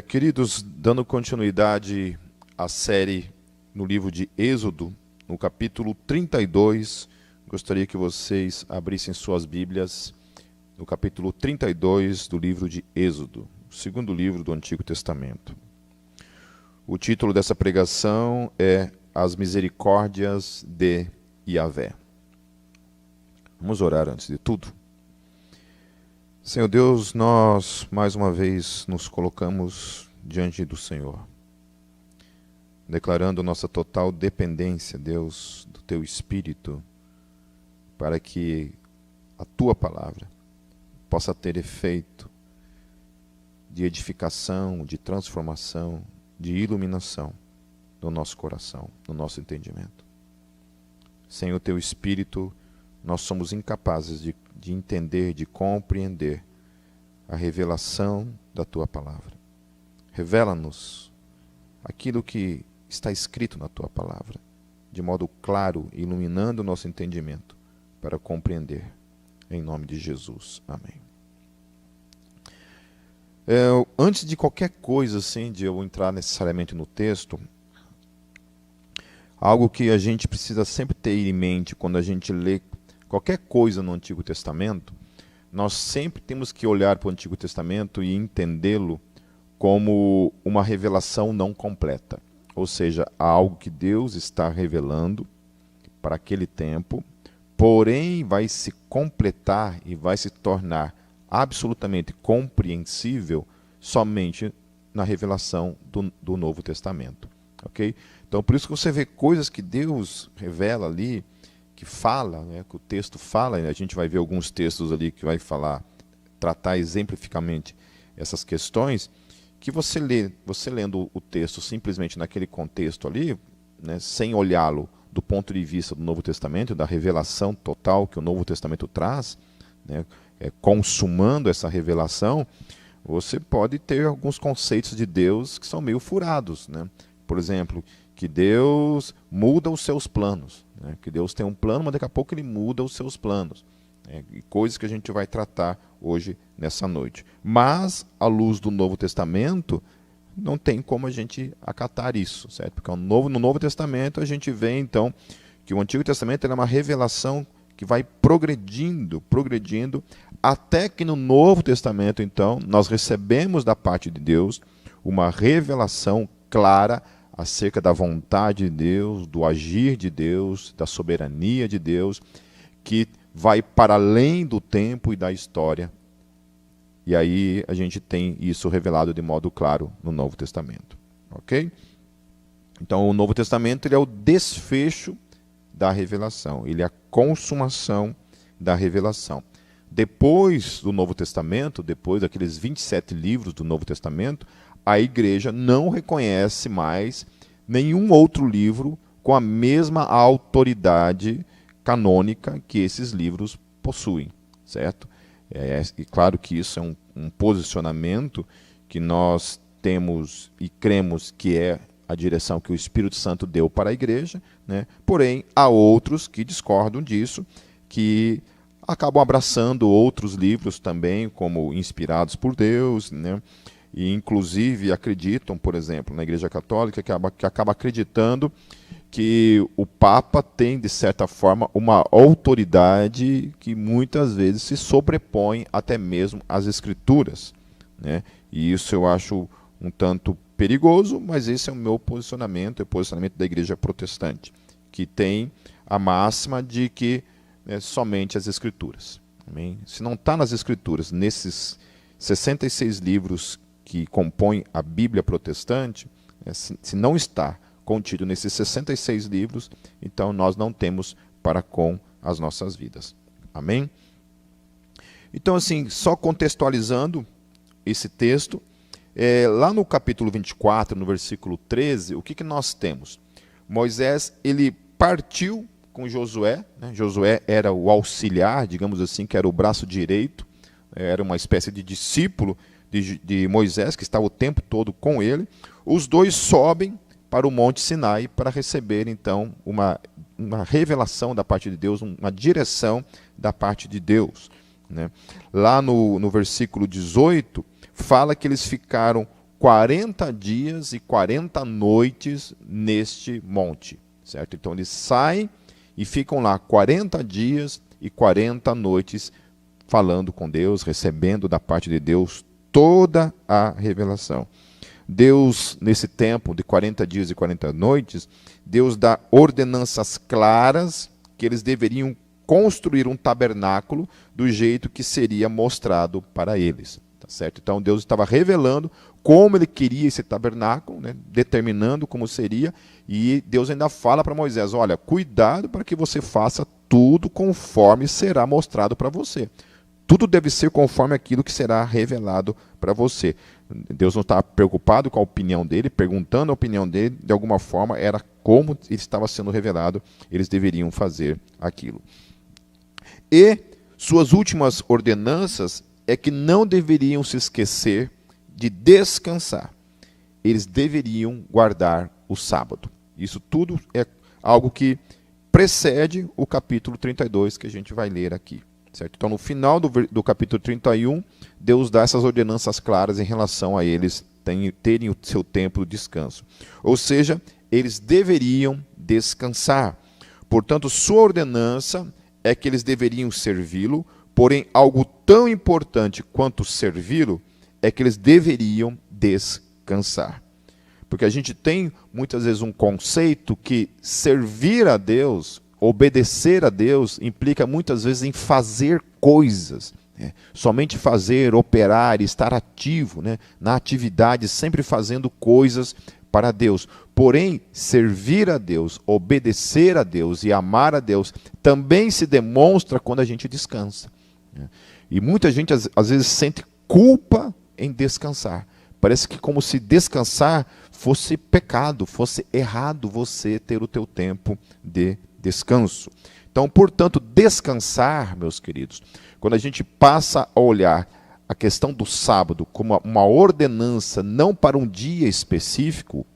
Queridos, dando continuidade à série no livro de Êxodo, no capítulo 32, gostaria que vocês abrissem suas Bíblias no capítulo 32 do livro de Êxodo, o segundo livro do Antigo Testamento. O título dessa pregação é As Misericórdias de Yahvé. Vamos orar antes de tudo. Senhor Deus, nós mais uma vez nos colocamos diante do Senhor, declarando nossa total dependência, Deus, do Teu Espírito, para que a Tua palavra possa ter efeito de edificação, de transformação, de iluminação no nosso coração, no nosso entendimento. Sem o Teu Espírito, nós somos incapazes de entender, de compreender a revelação da Tua palavra. Revela-nos aquilo que está escrito na Tua palavra, de modo claro, iluminando o nosso entendimento para compreender. Em nome de Jesus. Amém. Antes de qualquer coisa, assim, de eu entrar necessariamente no texto, algo que a gente precisa sempre ter em mente quando a gente lê qualquer coisa no Antigo Testamento, nós sempre temos que olhar para o Antigo Testamento e entendê-lo como uma revelação não completa. Ou seja, algo que Deus está revelando para aquele tempo, porém vai se completar e vai se tornar absolutamente compreensível somente na revelação do Novo Testamento. Okay? Então, por isso que você vê coisas que Deus revela ali, que fala, né, que o texto fala, a gente vai ver alguns textos ali que vai falar, tratar exemplificamente essas questões, que você lendo o texto simplesmente naquele contexto ali, né, sem olhá-lo do ponto de vista do Novo Testamento, da revelação total que o Novo Testamento traz, né, consumando essa revelação, você pode ter alguns conceitos de Deus que são meio furados, né? Por exemplo, que Deus muda os seus planos, né? Que Deus tem um plano, mas daqui a pouco ele muda os seus planos, né? E coisas que a gente vai tratar hoje nessa noite. Mas, à luz do Novo Testamento, não tem como a gente acatar isso, certo? Porque no Novo Testamento a gente vê, então, que o Antigo Testamento é uma revelação que vai progredindo, até que no Novo Testamento, então, nós recebemos da parte de Deus uma revelação clara acerca da vontade de Deus, do agir de Deus, da soberania de Deus, que vai para além do tempo e da história. E aí a gente tem isso revelado de modo claro no Novo Testamento. Ok? Então o Novo Testamento ele é o desfecho da revelação, ele é a consumação da revelação. Depois do Novo Testamento, depois daqueles 27 livros do Novo Testamento, a igreja não reconhece mais nenhum outro livro com a mesma autoridade canônica que esses livros possuem, certo? E claro que isso é um posicionamento que nós temos e cremos que é a direção que o Espírito Santo deu para a igreja, né? Porém, há outros que discordam disso, que acabam abraçando outros livros também como inspirados por Deus, né? E inclusive acreditam, por exemplo, na Igreja Católica, que acaba acreditando que o Papa tem, de certa forma, uma autoridade que muitas vezes se sobrepõe até mesmo às Escrituras, né? E isso eu acho um tanto perigoso, mas esse é o meu posicionamento, é o posicionamento da Igreja Protestante, que tem a máxima de que somente as Escrituras. Amém? Se não está nas Escrituras, nesses 66 livros que compõem a Bíblia protestante, se não está contido nesses 66 livros, então nós não temos para com as nossas vidas. Amém? Então, assim, só contextualizando esse texto, lá no capítulo 24, no versículo 13, o que nós temos? Moisés, ele partiu com Josué, né? Josué era o auxiliar, digamos assim, que era o braço direito, era uma espécie de discípulo de Moisés, que estava o tempo todo com ele. Os dois sobem para o Monte Sinai para receber, então, uma revelação da parte de Deus, uma direção da parte de Deus, né? Lá no versículo 18, fala que eles ficaram 40 dias e 40 noites neste monte, certo? Então eles saem e ficam lá 40 dias e 40 noites falando com Deus, recebendo da parte de Deus toda a revelação. Deus, nesse tempo de 40 dias e 40 noites, Deus dá ordenanças claras que eles deveriam construir um tabernáculo do jeito que seria mostrado para eles. Tá certo? Então Deus estava revelando como ele queria esse tabernáculo, né, determinando como seria, e Deus ainda fala para Moisés, olha, cuidado para que você faça tudo conforme será mostrado para você. Tudo deve ser conforme aquilo que será revelado para você. Deus não estava preocupado com a opinião dele, perguntando a opinião dele, de alguma forma, era como ele estava sendo revelado, eles deveriam fazer aquilo. E suas últimas ordenanças é que não deveriam se esquecer de descansar. Eles deveriam guardar o sábado. Isso tudo é algo que precede o capítulo 32 que a gente vai ler aqui. Certo? Então, no final do capítulo 31, Deus dá essas ordenanças claras em relação a eles terem o seu tempo de descanso. Ou seja, eles deveriam descansar. Portanto, sua ordenança é que eles deveriam servi-lo, porém, algo tão importante quanto servi-lo é que eles deveriam descansar. Porque a gente tem, muitas vezes, um conceito que servir a Deus, obedecer a Deus, implica muitas vezes em fazer coisas. Né? Somente fazer, operar, estar ativo, né? Na atividade, sempre fazendo coisas para Deus. Porém, servir a Deus, obedecer a Deus e amar a Deus também se demonstra quando a gente descansa. Né? E muita gente às vezes sente culpa em descansar. Parece que como se descansar fosse pecado, fosse errado você ter o teu tempo de descanso. Então, portanto, descansar, meus queridos, quando a gente passa a olhar a questão do sábado como uma ordenança, não para um dia específico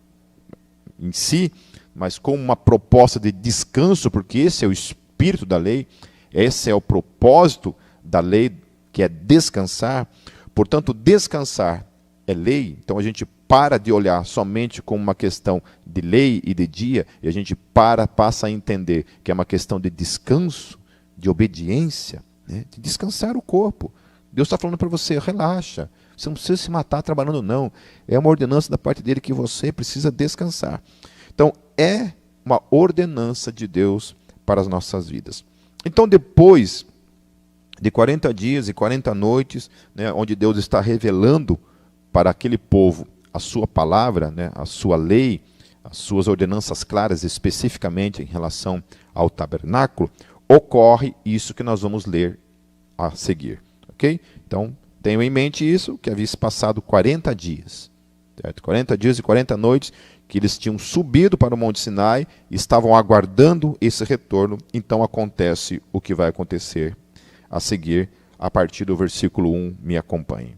em si, mas como uma proposta de descanso, porque esse é o espírito da lei, esse é o propósito da lei, que é descansar. Portanto, descansar é lei, então a gente para de olhar somente como uma questão de lei e de dia, e a gente passa a entender que é uma questão de descanso, de obediência, né? De descansar o corpo. Deus está falando para você, relaxa, você não precisa se matar trabalhando não, é uma ordenança da parte dele que você precisa descansar. Então, é uma ordenança de Deus para as nossas vidas. Então, depois de 40 dias e 40 noites, né, onde Deus está revelando para aquele povo a sua palavra, né, a sua lei, as suas ordenanças claras, especificamente em relação ao tabernáculo, ocorre isso que nós vamos ler a seguir. Okay? Então, tenham em mente isso, que havia se passado 40 dias. Certo? 40 dias e 40 noites que eles tinham subido para o Monte Sinai, estavam aguardando esse retorno. Então, acontece o que vai acontecer a seguir, a partir do versículo 1, me acompanhe.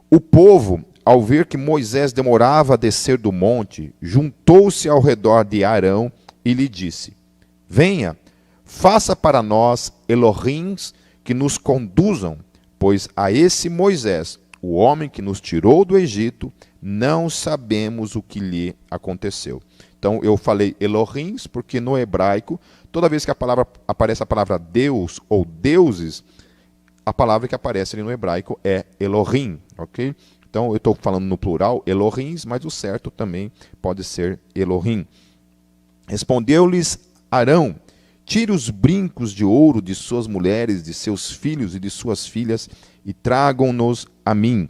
O povo, ao ver que Moisés demorava a descer do monte, juntou-se ao redor de Arão e lhe disse: venha, faça para nós Elohims que nos conduzam, pois a esse Moisés, o homem que nos tirou do Egito, não sabemos o que lhe aconteceu. Então eu falei Elohims porque no hebraico, toda vez que aparece a palavra Deus ou deuses, a palavra que aparece ali no hebraico é Elohim, ok? Então eu estou falando no plural Elohims, mas o certo também pode ser Elohim. Respondeu-lhes Arão: tire os brincos de ouro de suas mulheres, de seus filhos e de suas filhas, e tragam-nos a mim.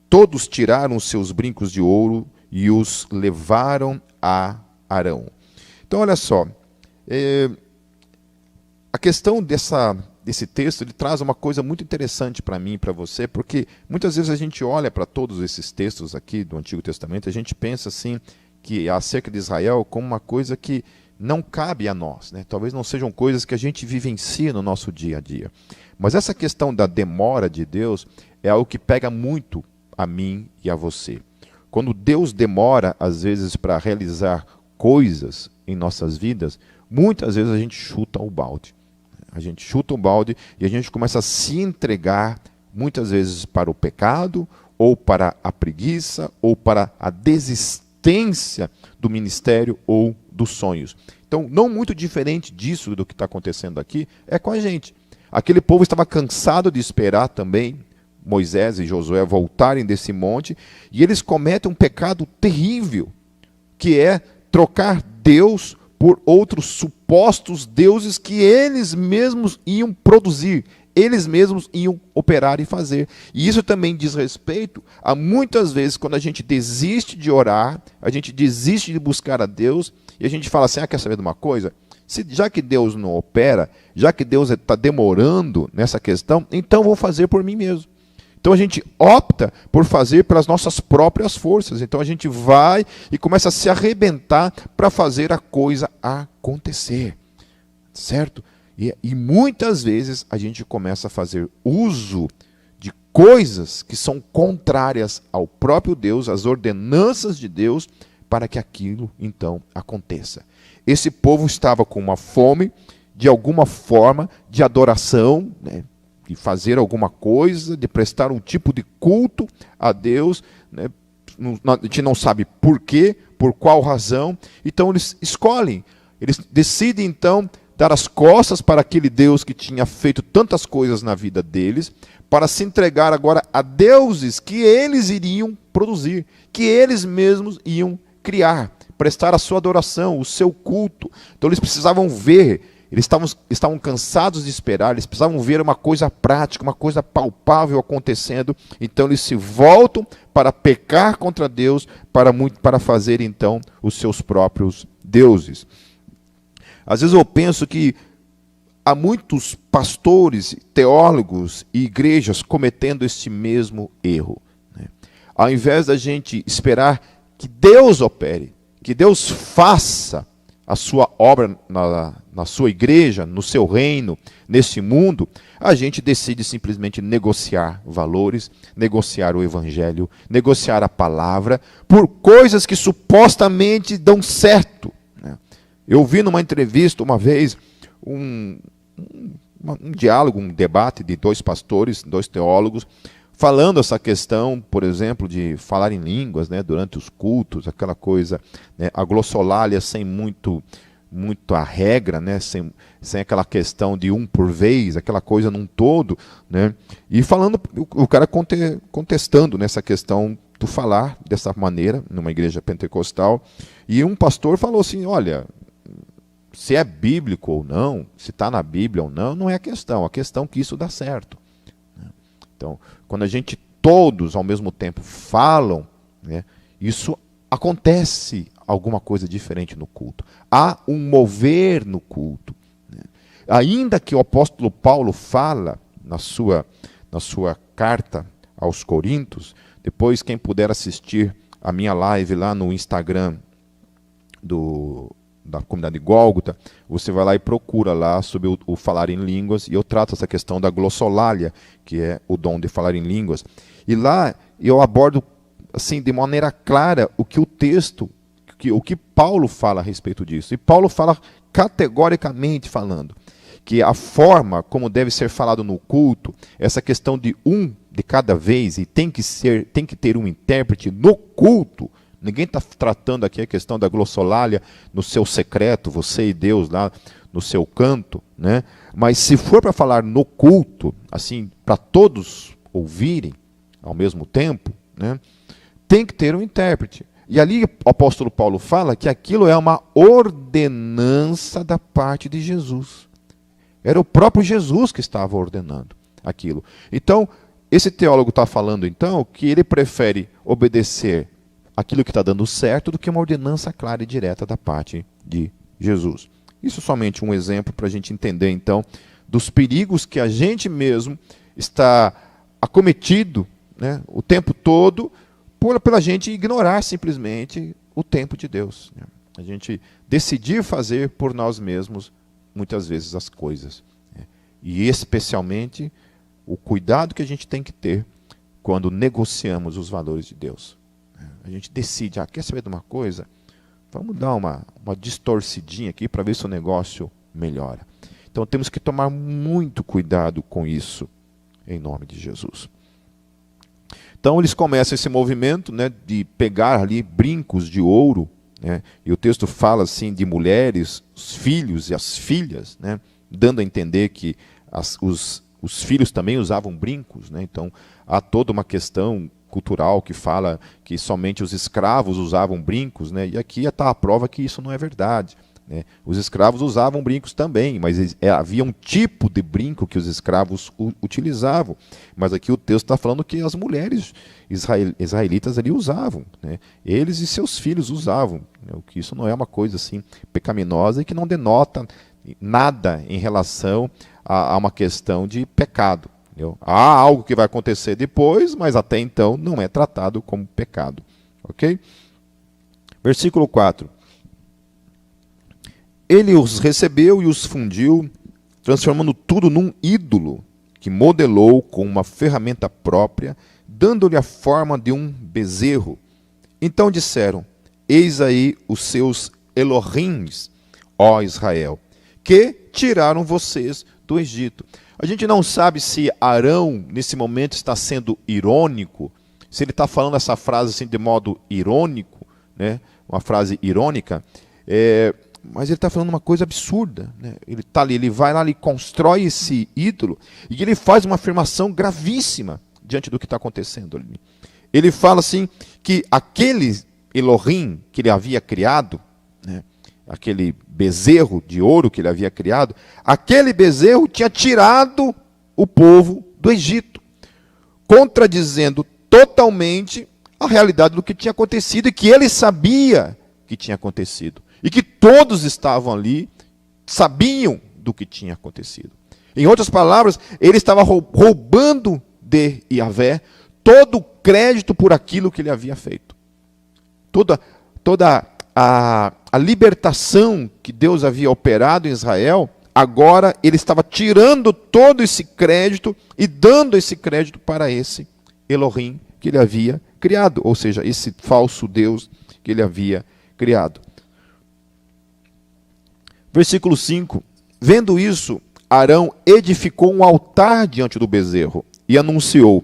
Todos tiraram seus brincos de ouro e os levaram a Arão. Então, olha só, a questão desse texto, ele traz uma coisa muito interessante para mim e para você, porque muitas vezes a gente olha para todos esses textos aqui do Antigo Testamento, a gente pensa assim, que acerca de Israel como uma coisa que não cabe a nós, né? Talvez não sejam coisas que a gente vivencia no nosso dia a dia. Mas essa questão da demora de Deus é algo que pega muito a mim e a você. Quando Deus demora, às vezes, para realizar coisas em nossas vidas, muitas vezes a gente chuta o balde. A gente chuta o balde e a gente começa a se entregar, muitas vezes, para o pecado ou para a preguiça, ou para a desistência do ministério ou dos sonhos. Então, não muito diferente disso do que está acontecendo aqui, é com a gente. Aquele povo estava cansado de esperar também Moisés e Josué voltarem desse monte, e eles cometem um pecado terrível, que é trocar Deus por outros supostos deuses que eles mesmos iam produzir, eles mesmos iam operar e fazer. E isso também diz respeito a muitas vezes quando a gente desiste de orar, a gente desiste de buscar a Deus, e a gente fala assim, quer saber de uma coisa? Já que Deus não opera, já que Deus está demorando nessa questão, então vou fazer por mim mesmo. Então a gente opta por fazer pelas nossas próprias forças. Então a gente vai e começa a se arrebentar para fazer a coisa acontecer. Certo? E muitas vezes a gente começa a fazer uso de coisas que são contrárias ao próprio Deus, às ordenanças de Deus, para que aquilo então aconteça. Esse povo estava com uma fome, de alguma forma, de adoração, né? De fazer alguma coisa, de prestar um tipo de culto a Deus, né? A gente não sabe por quê, por qual razão, então eles escolhem, eles decidem então dar as costas para aquele Deus que tinha feito tantas coisas na vida deles, para se entregar agora a deuses que eles iriam produzir, que eles mesmos iam criar, prestar a sua adoração, o seu culto. Então eles precisavam ver, eles estavam cansados de esperar, eles precisavam ver uma coisa prática, uma coisa palpável acontecendo. Então eles se voltam para pecar contra Deus, para fazer então os seus próprios deuses. Às vezes eu penso que há muitos pastores, teólogos e igrejas cometendo este mesmo erro, né? Ao invés da gente esperar que Deus opere, que Deus faça a sua obra na sua igreja, no seu reino, nesse mundo, a gente decide simplesmente negociar valores, negociar o evangelho, negociar a palavra, por coisas que supostamente dão certo, né? Eu vi numa entrevista uma vez um diálogo, um debate de dois pastores, dois teólogos, falando essa questão, por exemplo, de falar em línguas, né, durante os cultos, aquela coisa, né, a glossolalia sem muito a regra, né, sem aquela questão de um por vez, aquela coisa num todo, né, e falando, o cara contestando nessa questão do falar dessa maneira, numa igreja pentecostal, e um pastor falou assim, olha, se é bíblico ou não, se está na Bíblia ou não, não é a questão é que isso dá certo. Então, quando a gente todos ao mesmo tempo falam, né, isso acontece alguma coisa diferente no culto. Há um mover no culto, né? Ainda que o apóstolo Paulo fala na sua carta aos Coríntios, depois quem puder assistir a minha live lá no Instagram da comunidade Gólgota, você vai lá e procura lá sobre o falar em línguas, e eu trato essa questão da glossolalia, que é o dom de falar em línguas. E lá eu abordo assim de maneira clara o que o texto, o que Paulo fala a respeito disso. E Paulo fala categoricamente falando que a forma como deve ser falado no culto, essa questão de um de cada vez, e tem que ter um intérprete no culto. Ninguém está tratando aqui a questão da glossolalia no seu secreto, você e Deus lá no seu canto, né? Mas se for para falar no culto, assim, para todos ouvirem ao mesmo tempo, né, tem que ter um intérprete. E ali o apóstolo Paulo fala que aquilo é uma ordenança da parte de Jesus. Era o próprio Jesus que estava ordenando aquilo. Então, esse teólogo está falando, então, que ele prefere obedecer aquilo que está dando certo do que uma ordenança clara e direta da parte de Jesus. Isso é somente um exemplo para a gente entender, então, dos perigos que a gente mesmo está acometido, né, o tempo todo, pela gente ignorar simplesmente o tempo de Deus, né? A gente decidir fazer por nós mesmos, muitas vezes, as coisas, né? E especialmente o cuidado que a gente tem que ter quando negociamos os valores de Deus. A gente decide, quer saber de uma coisa? Vamos dar uma distorcidinha aqui para ver se o negócio melhora. Então temos que tomar muito cuidado com isso, em nome de Jesus. Então eles começam esse movimento, né, de pegar ali brincos de ouro, né, e o texto fala assim de mulheres, os filhos e as filhas, né, dando a entender que os filhos também usavam brincos, né, então há toda uma questão cultural que fala que somente os escravos usavam brincos, né, e aqui está a prova que isso não é verdade. Né? Os escravos usavam brincos também, mas havia um tipo de brinco que os escravos utilizavam. Mas aqui o texto está falando que as mulheres israelitas ali usavam. Né? Eles e seus filhos usavam. Né? O que isso não é uma coisa assim pecaminosa e que não denota nada em relação a uma questão de pecado. Entendeu? Há algo que vai acontecer depois, mas até então não é tratado como pecado. Ok? Versículo 4. Ele os recebeu e os fundiu, transformando tudo num ídolo, que modelou com uma ferramenta própria, dando-lhe a forma de um bezerro. Então disseram: eis aí os seus Elohims, ó Israel, que tiraram vocês do Egito. A gente não sabe se Arão, nesse momento, está sendo irônico, se ele está falando essa frase assim de modo irônico, né? Uma frase irônica, mas ele está falando uma coisa absurda. Né? Ele está ali, ele vai lá, ele constrói esse ídolo e ele faz uma afirmação gravíssima diante do que está acontecendo ali. Ele fala assim que aquele Elohim que ele havia criado, né, aquele bezerro de ouro que ele havia criado, aquele bezerro tinha tirado o povo do Egito, contradizendo totalmente a realidade do que tinha acontecido e que ele sabia que tinha acontecido. E que todos estavam ali, sabiam do que tinha acontecido. Em outras palavras, ele estava roubando de Yahvé todo o crédito por aquilo que ele havia feito. Toda a libertação que Deus havia operado em Israel, agora ele estava tirando todo esse crédito e dando esse crédito para esse Elohim que ele havia criado, ou seja, esse falso Deus que ele havia criado. Versículo 5. Vendo isso, Arão edificou um altar diante do bezerro e anunciou: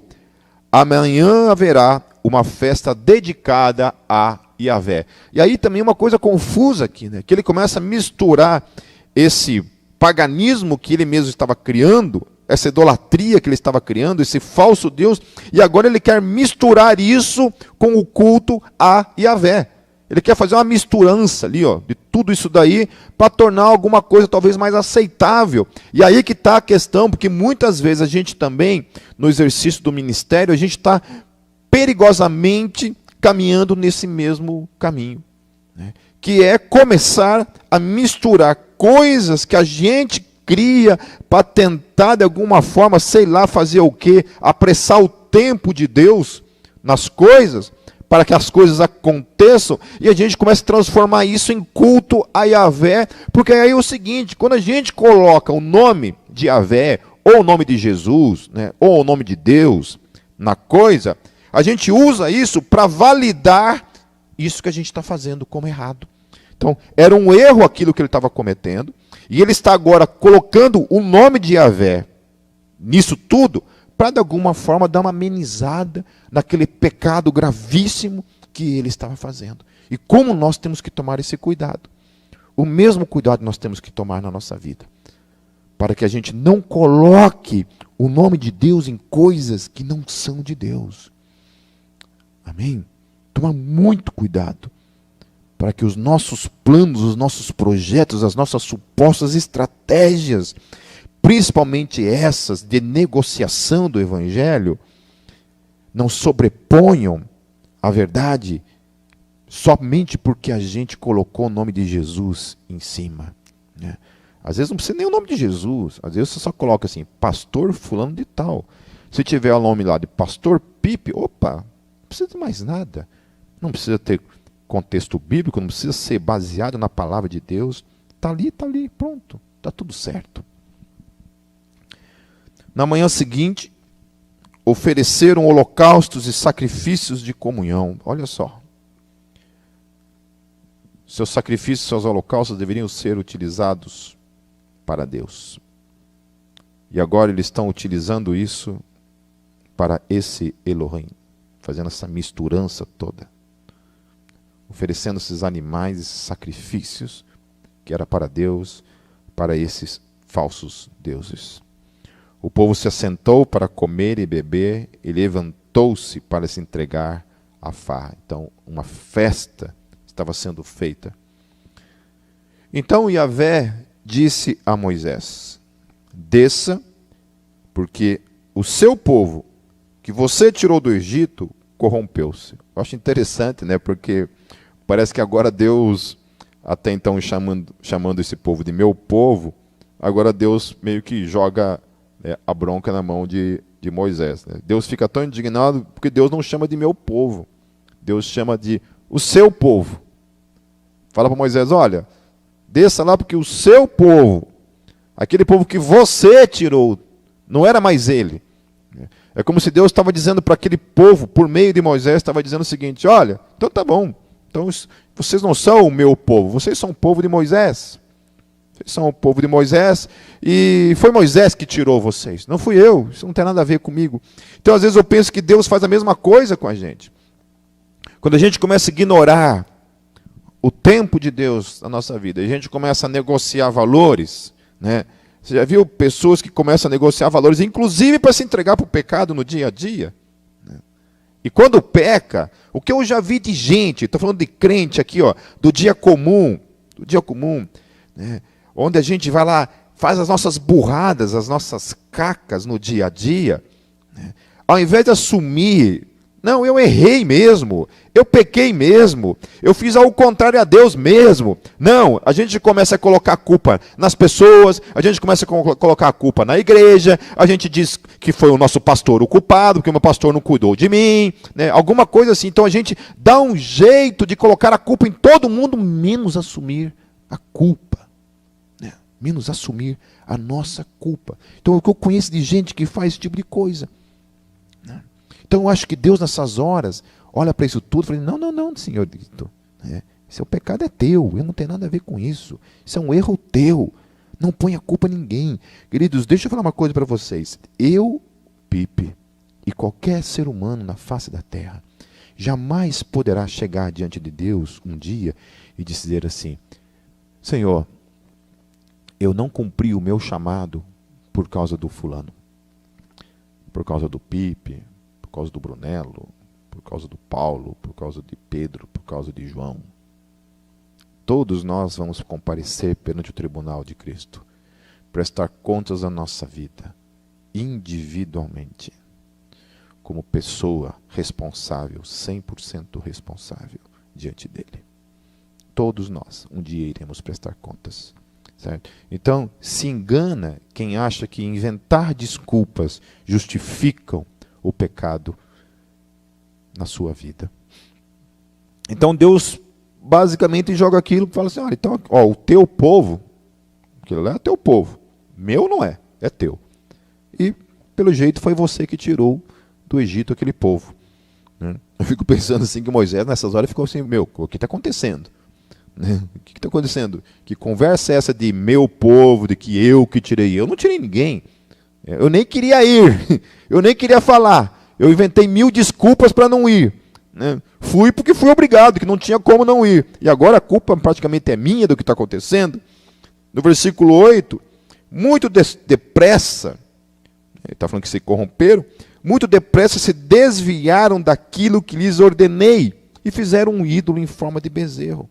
amanhã haverá uma festa dedicada a Yahvé. E aí também uma coisa confusa aqui, né? Que ele começa a misturar esse paganismo que ele mesmo estava criando, essa idolatria que ele estava criando, esse falso Deus, e agora ele quer misturar isso com o culto a Yahvé. Ele quer fazer uma misturança ali, ó, de tudo isso daí, para tornar alguma coisa talvez mais aceitável. E aí que está a questão, porque muitas vezes a gente também, no exercício do ministério, a gente está perigosamente caminhando nesse mesmo caminho. Né? Que é começar a misturar coisas que a gente cria para tentar de alguma forma, sei lá, fazer o quê? Apressar o tempo de Deus nas coisas, para que as coisas aconteçam, e a gente começa a transformar isso em culto a Yahvé, porque aí é o seguinte, quando a gente coloca o nome de Yahvé, ou o nome de Jesus, né, ou o nome de Deus na coisa, a gente usa isso para validar isso que a gente está fazendo como errado. Então, era um erro aquilo que ele estava cometendo, e ele está agora colocando o nome de Yahvé nisso tudo, para de alguma forma dar uma amenizada naquele pecado gravíssimo que ele estava fazendo. E como nós temos que tomar esse cuidado? O mesmo cuidado nós temos que tomar na nossa vida, para que a gente não coloque o nome de Deus em coisas que não são de Deus. Amém? Tomar muito cuidado, para que os nossos planos, os nossos projetos, as nossas supostas estratégias, principalmente essas de negociação do Evangelho, não sobreponham a verdade somente porque a gente colocou o nome de Jesus em cima. Né? Às vezes não precisa nem o nome de Jesus, às vezes você só coloca assim, pastor fulano de tal. Se tiver o nome lá de pastor Pipe, opa, não precisa de mais nada. Não precisa ter contexto bíblico, não precisa ser baseado na palavra de Deus. Está ali, pronto, está tudo certo. Na manhã seguinte, ofereceram holocaustos e sacrifícios de comunhão. Olha só. Seus sacrifícios, seus holocaustos deveriam ser utilizados para Deus. E agora eles estão utilizando isso para esse Elohim. fazendo essa misturança toda, oferecendo esses animais, esses sacrifícios, que era para Deus, para esses falsos deuses. O povo se assentou para comer e beber, e levantou-se para se entregar à farra. Então, uma festa estava sendo feita. Então Yahvé disse a Moisés: desça, porque o seu povo, que você tirou do Egito, corrompeu-se. Eu acho interessante, né? Porque parece que agora Deus, até então chamando esse povo de meu povo, agora Deus meio que joga a bronca na mão de Moisés. Né? Deus fica tão indignado porque Deus não chama de meu povo. Deus chama de o seu povo. Fala para Moisés: olha, desça lá porque o seu povo, aquele povo que você tirou, não era mais ele. É como se Deus estava dizendo para aquele povo, por meio de Moisés, estava dizendo o seguinte: olha, então tá bom, então vocês não são o meu povo, vocês são o povo de Moisés. Vocês são o povo de Moisés, e foi Moisés que tirou vocês, não fui eu, isso não tem nada a ver comigo. Então às vezes eu penso que Deus faz a mesma coisa com a gente. Quando a gente começa a ignorar o tempo de Deus na nossa vida, a gente começa a negociar valores, né? Você já viu pessoas que começam a negociar valores, inclusive para se entregar para o pecado no dia a dia? Né? E quando peca, o que eu já vi de gente, estou falando de crente aqui, ó, do dia comum, né? Onde a gente vai lá, faz as nossas burradas, as nossas cacas no dia a dia, né? Ao invés de assumir, não, eu errei mesmo, eu pequei mesmo, eu fiz ao contrário a Deus mesmo. Não, a gente começa a colocar a culpa nas pessoas, a gente começa a colocar a culpa na igreja, a gente diz que foi o nosso pastor o culpado, porque o meu pastor não cuidou de mim, né? Alguma coisa assim. Então a gente dá um jeito de colocar a culpa em todo mundo, menos assumir a culpa, né? Menos assumir a nossa culpa. Então o que eu conheço de gente que faz esse tipo de coisa. Então eu acho que Deus nessas horas olha para isso tudo e fala: não, Senhor, seu pecado é teu, eu não tenho nada a ver com isso, isso é um erro teu, não põe a culpa em ninguém. Queridos, deixa eu falar uma coisa para vocês. Eu, Pipe, e qualquer ser humano na face da terra, jamais poderá chegar diante de Deus um dia e dizer assim: Senhor, eu não cumpri o meu chamado por causa do fulano, por causa do Pipe, por causa do Brunello, por causa do Paulo, por causa de Pedro, por causa de João. Todos nós vamos comparecer perante o tribunal de Cristo, prestar contas da nossa vida, individualmente, como pessoa responsável, 100% responsável diante dele. Todos nós, um dia iremos prestar contas. Certo? Então, se engana quem acha que inventar desculpas justificam o pecado na sua vida. Então Deus basicamente joga aquilo e fala assim: olha, então, ó, o teu povo, aquilo lá é teu povo, meu não é, é teu. E pelo jeito foi você que tirou do Egito aquele povo. Né? Eu fico pensando assim que Moisés nessas horas ficou assim: meu, o que está acontecendo? O que está acontecendo? Que conversa é essa de meu povo, de que eu que tirei? Eu não tirei ninguém. Eu nem queria ir, eu nem queria falar. Eu inventei 1000 desculpas para não ir. Né? Fui porque fui obrigado, que não tinha como não ir. E agora a culpa praticamente é minha do que está acontecendo. No versículo 8, muito depressa, ele está falando que se corromperam, muito depressa se desviaram daquilo que lhes ordenei e fizeram um ídolo em forma de bezerro.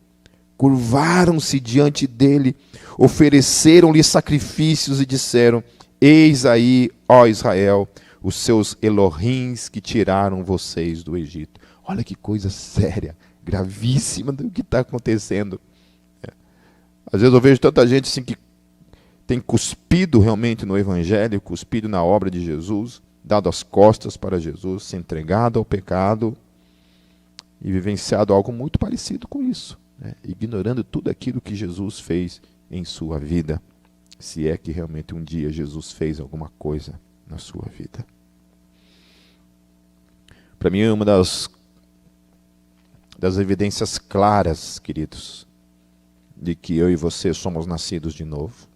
Curvaram-se diante dele, ofereceram-lhe sacrifícios e disseram: eis aí, ó Israel, os seus Elohims que tiraram vocês do Egito. Olha que coisa séria, gravíssima do que está acontecendo. Às vezes eu vejo tanta gente assim que tem cuspido realmente no Evangelho, cuspido na obra de Jesus, dado as costas para Jesus, se entregado ao pecado e vivenciado algo muito parecido com isso, né? Ignorando tudo aquilo que Jesus fez em sua vida, se é que realmente um dia Jesus fez alguma coisa na sua vida. Para mim, uma das evidências claras, queridos, de que eu e você somos nascidos de novo,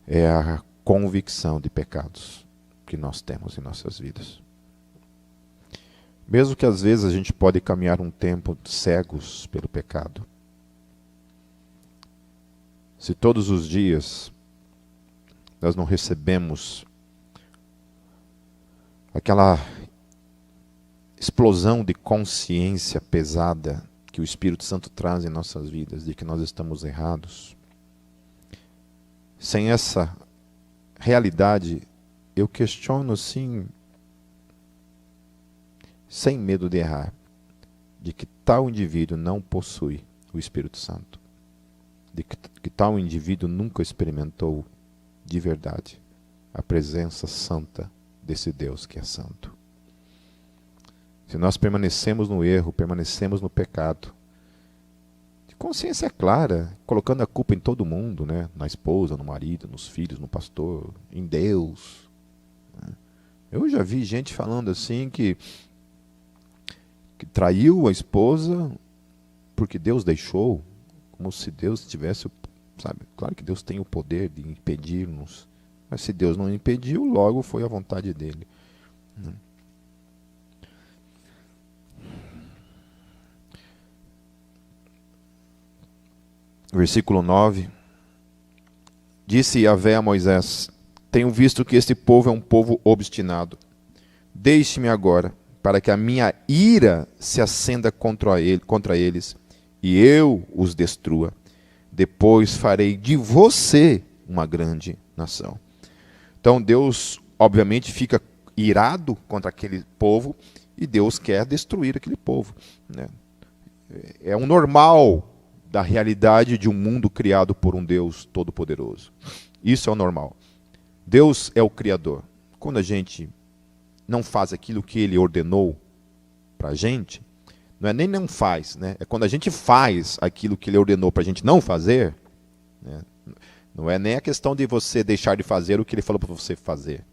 é a convicção de pecados que nós temos em nossas vidas. Mesmo que às vezes a gente pode caminhar um tempo cegos pelo pecado. Se todos os dias nós não recebemos aquela explosão de consciência pesada que o Espírito Santo traz em nossas vidas, de que nós estamos errados, sem essa realidade, eu questiono sim, sem medo de errar, de que tal indivíduo não possui o Espírito Santo, de que tal indivíduo nunca experimentou de verdade a presença santa desse Deus que é santo. Se nós permanecemos no erro, permanecemos no pecado, de consciência clara, colocando a culpa em todo mundo, né? Na esposa, no marido, nos filhos, no pastor, em Deus. Eu já vi gente falando assim que traiu a esposa porque Deus deixou, como se Deus tivesse, sabe? Claro que Deus tem o poder de impedir-nos, mas se Deus não impediu, logo foi a vontade dele. Versículo 9. Disse Yahvé a Moisés: tenho visto que este povo é um povo obstinado. Deixe-me agora, para que a minha ira se acenda contra eles, e eu os destrua. Depois farei de você uma grande nação. Então Deus, obviamente, fica irado contra aquele povo, e Deus quer destruir aquele povo, né? É um normal da realidade de um mundo criado por um Deus todo-poderoso. Isso é o normal. Deus é o Criador. Quando a gente não faz aquilo que Ele ordenou para a gente, não é nem não faz, né? É quando a gente faz aquilo que Ele ordenou para a gente não fazer, né? Não é nem a questão de você deixar de fazer o que Ele falou para você fazer.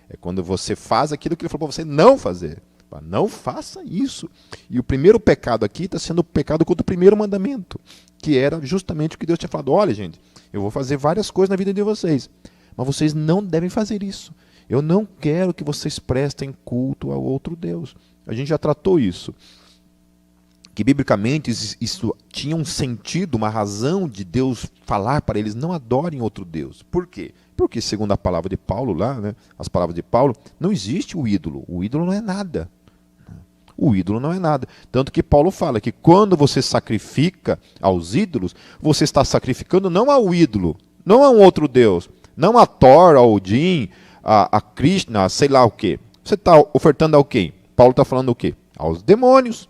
É quando você faz aquilo que Ele falou para você não fazer. Não faça isso. E o primeiro pecado aqui está sendo o pecado contra o primeiro mandamento, que era justamente o que Deus tinha falado. Olha, gente, eu vou fazer várias coisas na vida de vocês, mas vocês não devem fazer isso. Eu não quero que vocês prestem culto a outro Deus. A gente já tratou isso. Que biblicamente isso tinha um sentido, uma razão de Deus falar para eles: não adorem outro Deus. Por quê? Porque, segundo a palavra de Paulo lá, né, as palavras de Paulo, não existe o ídolo. O ídolo não é nada. O ídolo não é nada. Tanto que Paulo fala que quando você sacrifica aos ídolos, você está sacrificando não ao ídolo, não a um outro Deus, não a Thor, a Odin, a Krishna, sei lá o quê. Você está ofertando ao quem? Paulo está falando o quê? Aos demônios.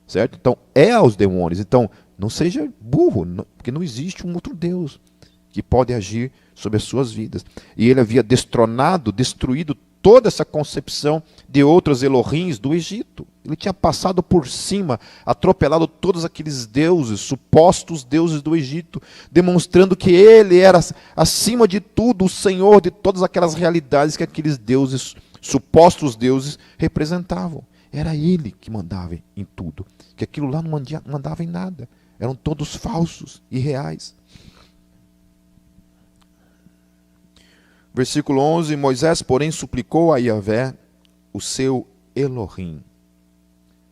Certo? Então, é aos demônios. Então, não seja burro, porque não existe um outro Deus que pode agir sobre as suas vidas. E ele havia destronado, destruído toda essa concepção de outros Elohims do Egito. Ele tinha passado por cima, atropelado todos aqueles deuses, supostos deuses do Egito, demonstrando que ele era, acima de tudo, o Senhor de todas aquelas realidades que aqueles deuses, supostos deuses, representavam. Era ele que mandava em tudo, que aquilo lá não mandava em nada. Eram todos falsos, irreais. Versículo 11, Moisés, porém, suplicou a Yahvé, o seu Elohim,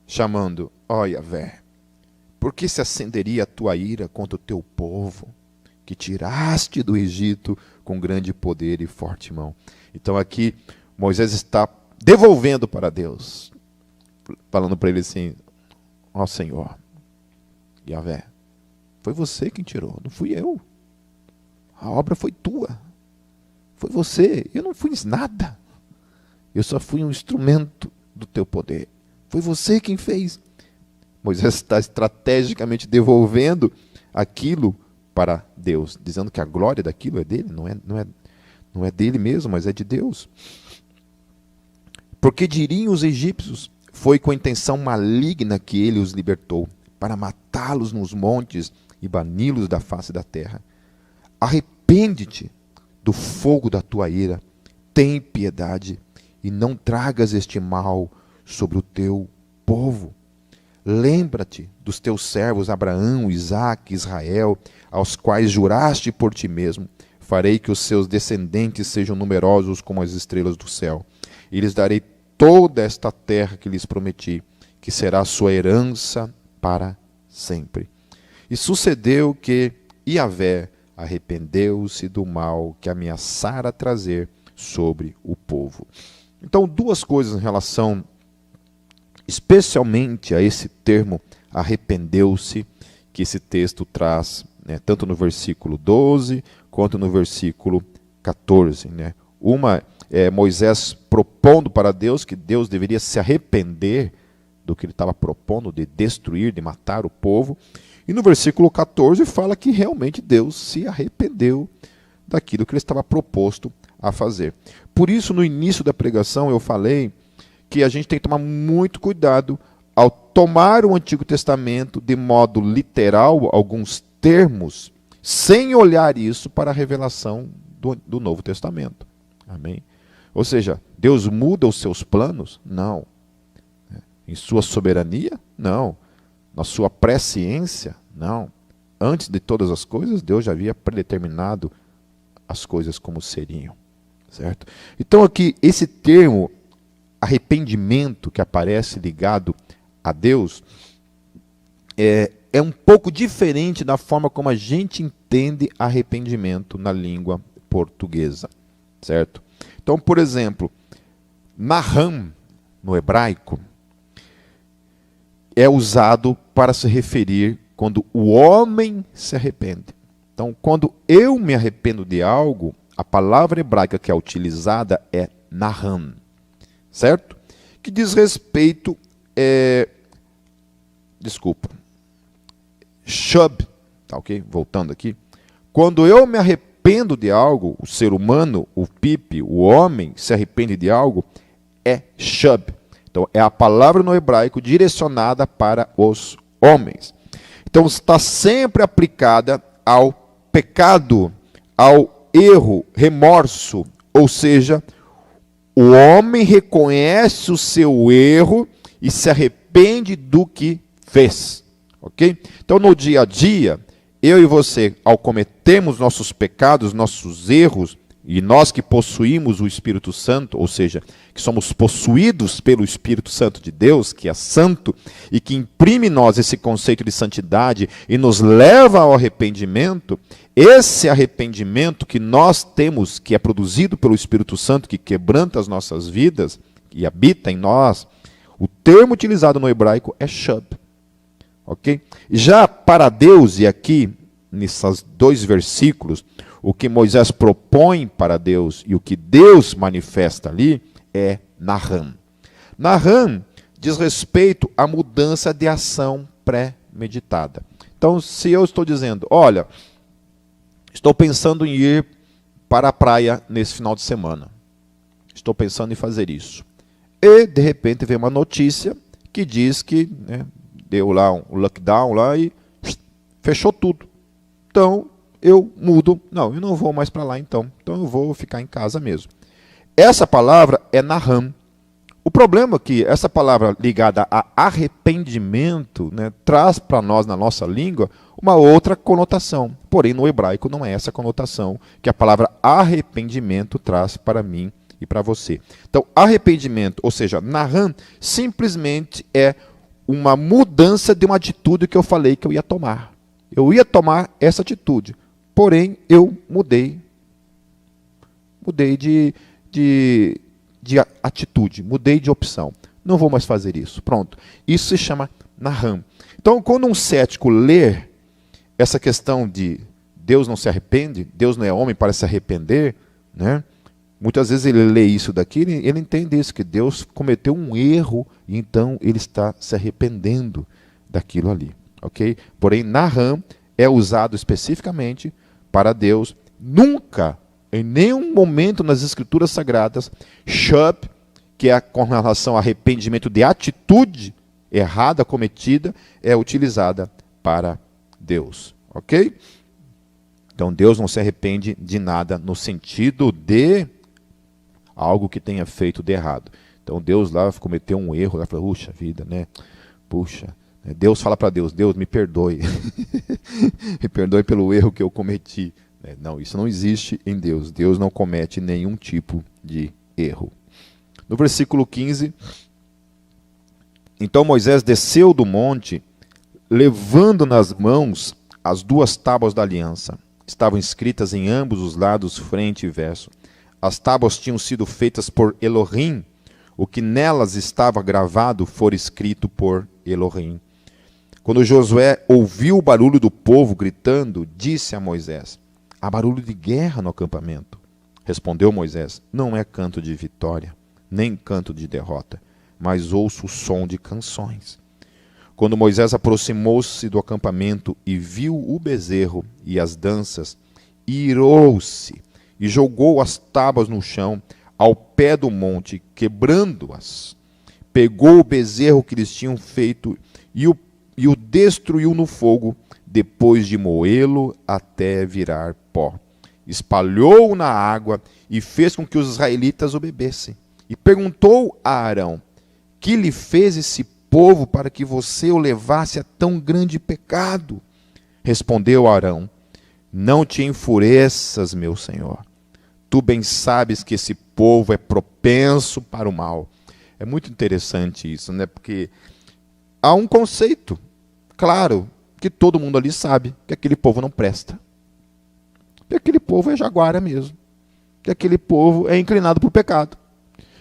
chamando: ó Yahvé, por que se acenderia a tua ira contra o teu povo, que tiraste do Egito com grande poder e forte mão? Então aqui, Moisés está devolvendo para Deus, falando para ele assim: ó Senhor, Yahvé, foi você quem tirou, não fui eu. A obra foi tua. Foi você, eu não fiz nada. Eu só fui um instrumento do teu poder. Foi você quem fez. Moisés está estrategicamente devolvendo aquilo para Deus, dizendo que a glória daquilo é dele, não é dele mesmo, mas é de Deus. Porque diriam os egípcios: foi com a intenção maligna que ele os libertou, para matá-los nos montes e bani-los da face da terra. Arrepende-te do fogo da tua ira, tem piedade, e não tragas este mal sobre o teu povo. Lembra-te dos teus servos Abraão, Isaque, Israel, aos quais juraste por ti mesmo: farei que os seus descendentes sejam numerosos como as estrelas do céu, e lhes darei toda esta terra que lhes prometi, que será a sua herança para sempre. E sucedeu que Yahvé arrependeu-se do mal que ameaçara trazer sobre o povo. Então, duas coisas em relação especialmente a esse termo arrependeu-se, que esse texto traz, né, tanto no versículo 12 quanto no versículo 14. Né? Uma é Moisés propondo para Deus que Deus deveria se arrepender do que ele estava propondo, de destruir, de matar o povo. E no versículo 14 fala que realmente Deus se arrependeu daquilo que ele estava proposto a fazer. Por isso, no início da pregação, eu falei que a gente tem que tomar muito cuidado ao tomar o Antigo Testamento de modo literal, alguns termos, sem olhar isso para a revelação do Novo Testamento. Amém? Ou seja, Deus muda os seus planos? Não. Em sua soberania? Não. Na sua presciência? Não. Antes de todas as coisas, Deus já havia predeterminado as coisas como seriam. Certo? Então aqui, esse termo arrependimento que aparece ligado a Deus é um pouco diferente da forma como a gente entende arrependimento na língua portuguesa, certo? Então, por exemplo, Naham, no hebraico, é usado para se referir quando o homem se arrepende. Então, quando eu me arrependo de algo, a palavra hebraica que é utilizada é Naham. Certo? Que diz respeito, Shub, tá ok? Voltando aqui. Quando eu me arrependo de algo, o ser humano, o pipe, o homem se arrepende de algo, é Shub. Então é a palavra no hebraico direcionada para os homens. Então está sempre aplicada ao pecado, ao erro, remorso, ou seja, o homem reconhece o seu erro e se arrepende do que fez. Ok? Então, no dia a dia, eu e você, ao cometermos nossos pecados, nossos erros, e nós que possuímos o Espírito Santo, ou seja, que somos possuídos pelo Espírito Santo de Deus, que é santo, e que imprime em nós esse conceito de santidade e nos leva ao arrependimento, esse arrependimento que nós temos, que é produzido pelo Espírito Santo, que quebranta as nossas vidas e habita em nós, o termo utilizado no hebraico é shub. Ok? Já para Deus, e aqui, nesses dois versículos, o que Moisés propõe para Deus e o que Deus manifesta ali é Naham. Naham diz respeito à mudança de ação pré-meditada. Então, se eu estou dizendo, olha, estou pensando em ir para a praia nesse final de semana. Estou pensando em fazer isso. E, de repente, vem uma notícia que diz que deu lá um lockdown lá e fechou tudo. Então, eu mudo. Não, eu não vou mais para lá então. Então, eu vou ficar em casa mesmo. Essa palavra é Naham. O problema é que essa palavra ligada a arrependimento traz para nós, na nossa língua, uma outra conotação. Porém, no hebraico não é essa conotação que a palavra arrependimento traz para mim e para você. Então, arrependimento, ou seja, Naham, simplesmente é uma mudança de uma atitude que eu falei que eu ia tomar. Eu ia tomar essa atitude, porém, eu mudei. Mudei de atitude, mudei de opção. Não vou mais fazer isso. Pronto. Isso se chama Naham. Então, quando um cético lê essa questão de Deus não se arrepende, Deus não é homem para se arrepender, muitas vezes ele lê isso daqui, ele entende isso, que Deus cometeu um erro e então ele está se arrependendo daquilo ali. Okay? Porém, Naham é usado especificamente para Deus. Nunca, em nenhum momento nas Escrituras Sagradas, shub, que é com relação ao arrependimento de atitude errada cometida, é utilizada para Deus. Ok? Então, Deus não se arrepende de nada no sentido de algo que tenha feito de errado. Então, Deus lá cometeu um erro, lá falou, puxa vida, puxa. Deus fala para Deus, Deus, me perdoe. Me perdoe pelo erro que eu cometi. Não, isso não existe em Deus. Deus não comete nenhum tipo de erro. No versículo 15, então Moisés desceu do monte, levando nas mãos as 2 tábuas da aliança. Estavam escritas em ambos os lados, frente e verso. As tábuas tinham sido feitas por Elohim. O que nelas estava gravado fora escrito por Elohim. Quando Josué ouviu o barulho do povo gritando, disse a Moisés: há barulho de guerra no acampamento. Respondeu Moisés: não é canto de vitória, nem canto de derrota, mas ouço o som de canções. Quando Moisés aproximou-se do acampamento e viu o bezerro e as danças, irou-se e jogou as tábuas no chão, ao pé do monte, quebrando-as. Pegou o bezerro que eles tinham feito e o destruiu no fogo, depois de moê-lo até virar pó. Espalhou-o na água e fez com que os israelitas o bebessem. E perguntou a Arão: que lhe fez esse povo para que você o levasse a tão grande pecado? Respondeu Arão: não te enfureças, meu senhor. Tu bem sabes que esse povo é propenso para o mal. É muito interessante isso, né? Porque há um conceito claro que todo mundo ali sabe, que aquele povo não presta. Que aquele povo é jaguara mesmo. Que aquele povo é inclinado para o pecado.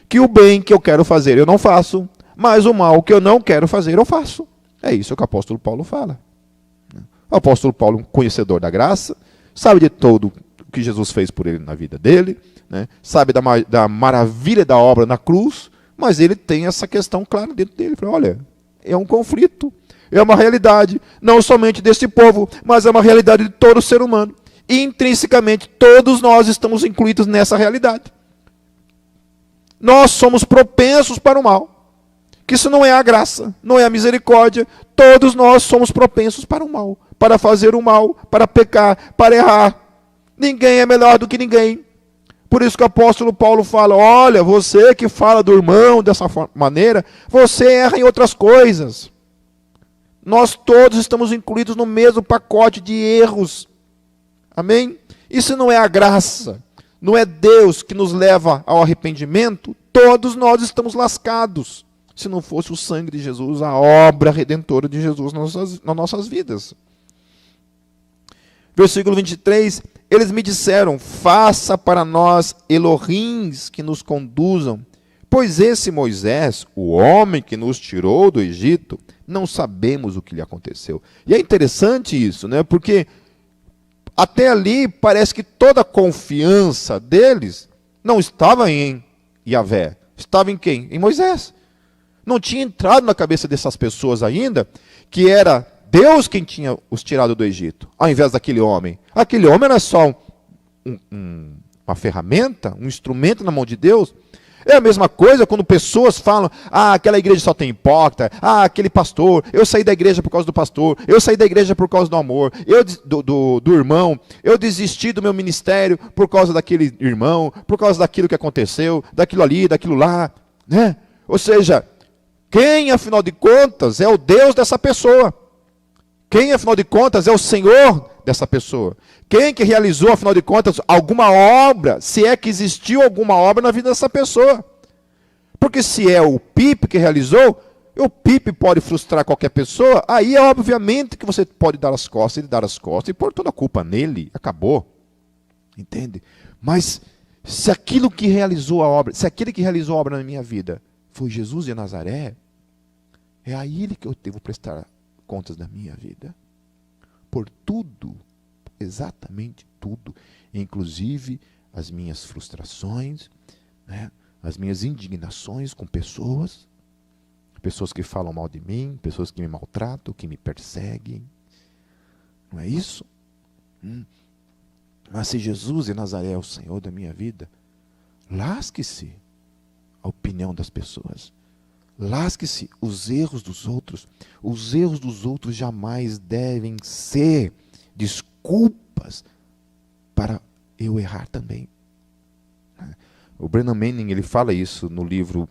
Que o bem que eu quero fazer eu não faço, mas o mal que eu não quero fazer eu faço. É isso que o apóstolo Paulo fala. O apóstolo Paulo, conhecedor da graça, sabe de todo o que Jesus fez por ele na vida dele, né? Sabe da maravilha da obra na cruz, mas ele tem essa questão clara dentro dele. Fala, olha, é um conflito, é uma realidade, não somente desse povo, mas é uma realidade de todo ser humano. E intrinsecamente, todos nós estamos incluídos nessa realidade. Nós somos propensos para o mal. Que isso não é a graça, não é a misericórdia. Todos nós somos propensos para o mal, para fazer o mal, para pecar, para errar. Ninguém é melhor do que ninguém. Por isso que o apóstolo Paulo fala, olha, você que fala do irmão dessa maneira, você erra em outras coisas. Nós todos estamos incluídos no mesmo pacote de erros. Amém? Isso não é a graça, não é Deus que nos leva ao arrependimento. Todos nós estamos lascados, se não fosse o sangue de Jesus, a obra redentora de Jesus nas nossas vidas. Versículo 23, eles me disseram, faça para nós Elohims que nos conduzam, pois esse Moisés, o homem que nos tirou do Egito, não sabemos o que lhe aconteceu. E é interessante isso, né? Porque até ali parece que toda a confiança deles não estava em Yahvé, estava em quem? Em Moisés. Não tinha entrado na cabeça dessas pessoas ainda que era Deus quem tinha os tirado do Egito, ao invés daquele homem. Aquele homem era só uma ferramenta, um instrumento na mão de Deus. É a mesma coisa quando pessoas falam, aquela igreja só tem hipócrita, aquele pastor, eu saí da igreja por causa do pastor, eu saí da igreja por causa do amor, do irmão, eu desisti do meu ministério por causa daquele irmão, por causa daquilo que aconteceu, daquilo ali, daquilo lá, né? Ou seja, quem afinal de contas é o Deus dessa pessoa? Quem, afinal de contas, é o Senhor dessa pessoa? Quem que realizou, afinal de contas, alguma obra, se é que existiu alguma obra na vida dessa pessoa? Porque se é o PIP que realizou, o PIP pode frustrar qualquer pessoa, aí é obviamente que você pode dar as costas, ele dar as costas, e pôr toda a culpa nele, acabou. Entende? Mas se aquilo que realizou a obra, se aquele que realizou a obra na minha vida foi Jesus de Nazaré, é a ele que eu devo prestar contas da minha vida, por tudo, exatamente tudo, inclusive as minhas frustrações, né, as minhas indignações com pessoas que falam mal de mim, pessoas que me maltratam, que me perseguem, não é isso? Mas se Jesus de Nazaré é o Senhor da minha vida, lasque-se a opinião das pessoas. Lasque-se os erros dos outros. Os erros dos outros jamais devem ser desculpas para eu errar também. O Brennan Manning, ele fala isso no livro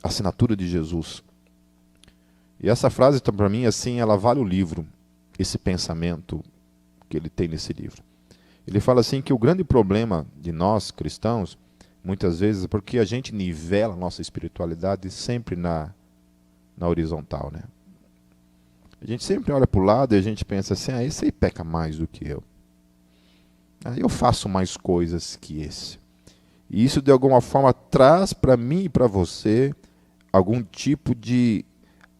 Assinatura de Jesus. E essa frase, para mim, assim, ela vale o livro, esse pensamento que ele tem nesse livro. Ele fala assim que o grande problema de nós, cristãos, muitas vezes, porque a gente nivela a nossa espiritualidade sempre na horizontal, né? A gente sempre olha para o lado e a gente pensa assim, esse aí peca mais do que eu. Eu faço mais coisas que esse. E isso, de alguma forma, traz para mim e para você algum tipo de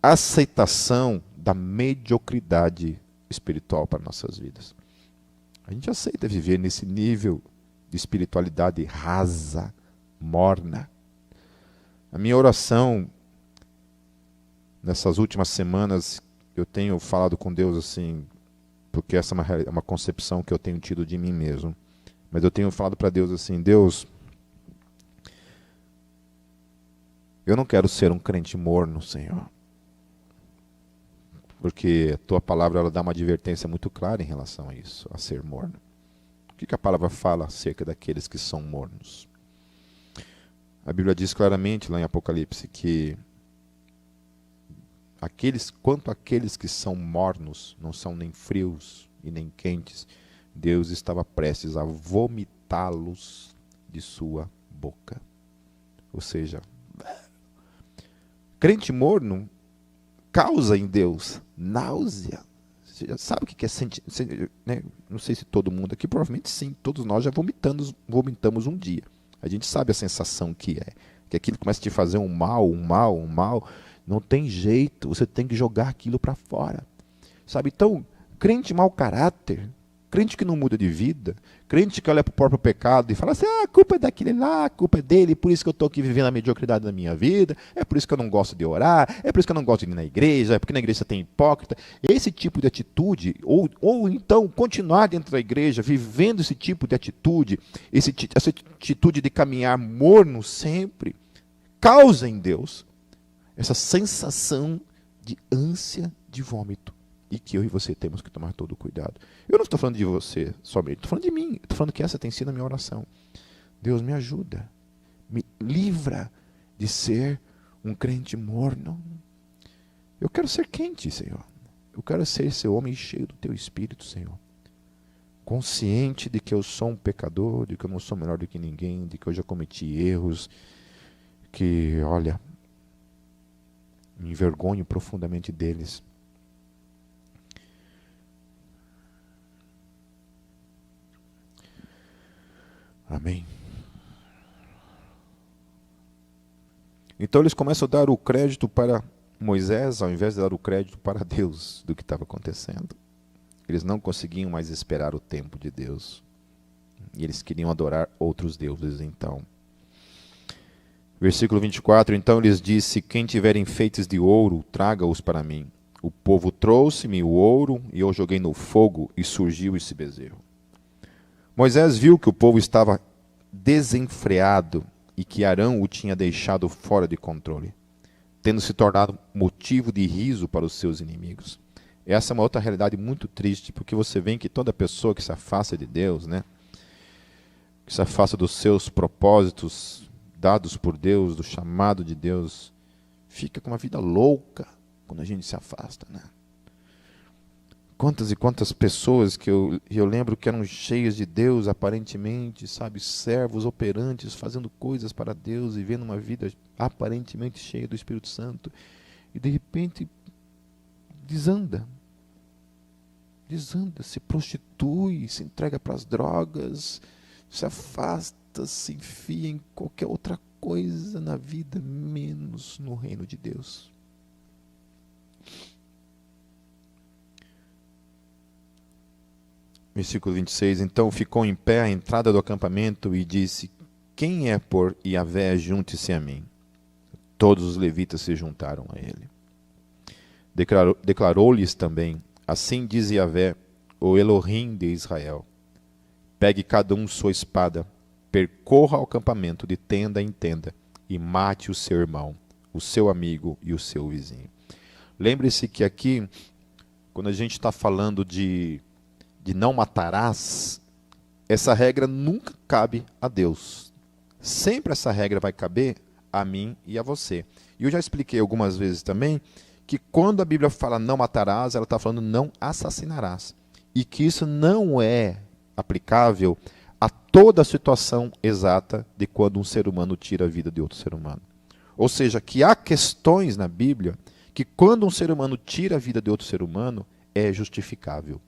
aceitação da mediocridade espiritual para nossas vidas. A gente aceita viver nesse nível de espiritualidade rasa, morna. A minha oração nessas últimas semanas, eu tenho falado com Deus assim, porque essa é uma concepção que eu tenho tido de mim mesmo. Mas eu tenho falado para Deus assim, Deus, eu não quero ser um crente morno, Senhor. Porque a tua palavra ela dá uma advertência muito clara em relação a isso, a ser morno. O que a palavra fala acerca daqueles que são mornos? A Bíblia diz claramente lá em Apocalipse que quanto aqueles que são mornos, não são nem frios e nem quentes, Deus estava prestes a vomitá-los de sua boca. Ou seja, crente morno causa em Deus náusea. Você já sabe o que é sentir, né? Não sei se todo mundo aqui, provavelmente sim, todos nós já vomitamos um dia. A gente sabe a sensação que é. Que aquilo começa a te fazer um mal. Não tem jeito, você tem que jogar aquilo para fora. Sabe? Então, crente mau caráter, crente que não muda de vida, crente que olha para o próprio pecado e fala assim, a culpa é daquele lá, a culpa é dele, por isso que eu estou aqui vivendo a mediocridade da minha vida, é por isso que eu não gosto de orar, é por isso que eu não gosto de ir na igreja, é porque na igreja tem hipócrita. Esse tipo de atitude, ou então continuar dentro da igreja, vivendo esse tipo de atitude, essa atitude de caminhar morno sempre, causa em Deus essa sensação de ânsia de vômito. E que eu e você temos que tomar todo o cuidado. Eu não estou falando de você somente, estou falando de mim. Estou falando que essa tem sido a minha oração. Deus me ajuda. Me livra de ser um crente morno. Eu quero ser quente, Senhor. Eu quero ser esse homem cheio do Teu Espírito, Senhor. Consciente de que eu sou um pecador, de que eu não sou melhor do que ninguém, de que eu já cometi erros, que, olha, me envergonho profundamente deles. Amém. Então eles começam a dar o crédito para Moisés, ao invés de dar o crédito para Deus do que estava acontecendo. Eles não conseguiam mais esperar o tempo de Deus. E eles queriam adorar outros deuses, então. Versículo 24, então lhes disse, quem tiver enfeites de ouro, traga-os para mim. O povo trouxe-me o ouro, e eu joguei no fogo, e surgiu esse bezerro. Moisés viu que o povo estava desenfreado, e que Arão o tinha deixado fora de controle, tendo se tornado motivo de riso para os seus inimigos. Essa é uma outra realidade muito triste, porque você vê que toda pessoa que se afasta de Deus, né, que se afasta dos seus propósitos dados por Deus, do chamado de Deus, fica com uma vida louca quando a gente se afasta, né? Quantas e quantas pessoas que eu lembro que eram cheias de Deus, aparentemente, sabe, servos operantes, fazendo coisas para Deus, e vivendo uma vida aparentemente cheia do Espírito Santo, e de repente desanda, se prostitui, se entrega para as drogas, se afasta, se enfia em qualquer outra coisa na vida, menos no reino de Deus. Versículo 26, então ficou em pé à entrada do acampamento e disse, quem é por Yahvé, junte-se a mim. Todos os levitas se juntaram a ele. Declarou-lhes também, assim diz Yahvé, o Elohim de Israel, pegue cada um sua espada, percorra o acampamento de tenda em tenda e mate o seu irmão, o seu amigo e o seu vizinho. Lembre-se que aqui, quando a gente está falando de não matarás, essa regra nunca cabe a Deus. Sempre essa regra vai caber a mim e a você. E eu já expliquei algumas vezes também que quando a Bíblia fala não matarás, ela está falando não assassinarás. E que isso não é aplicável a toda a situação exata de quando um ser humano tira a vida de outro ser humano. Ou seja, que há questões na Bíblia que quando um ser humano tira a vida de outro ser humano, é justificável.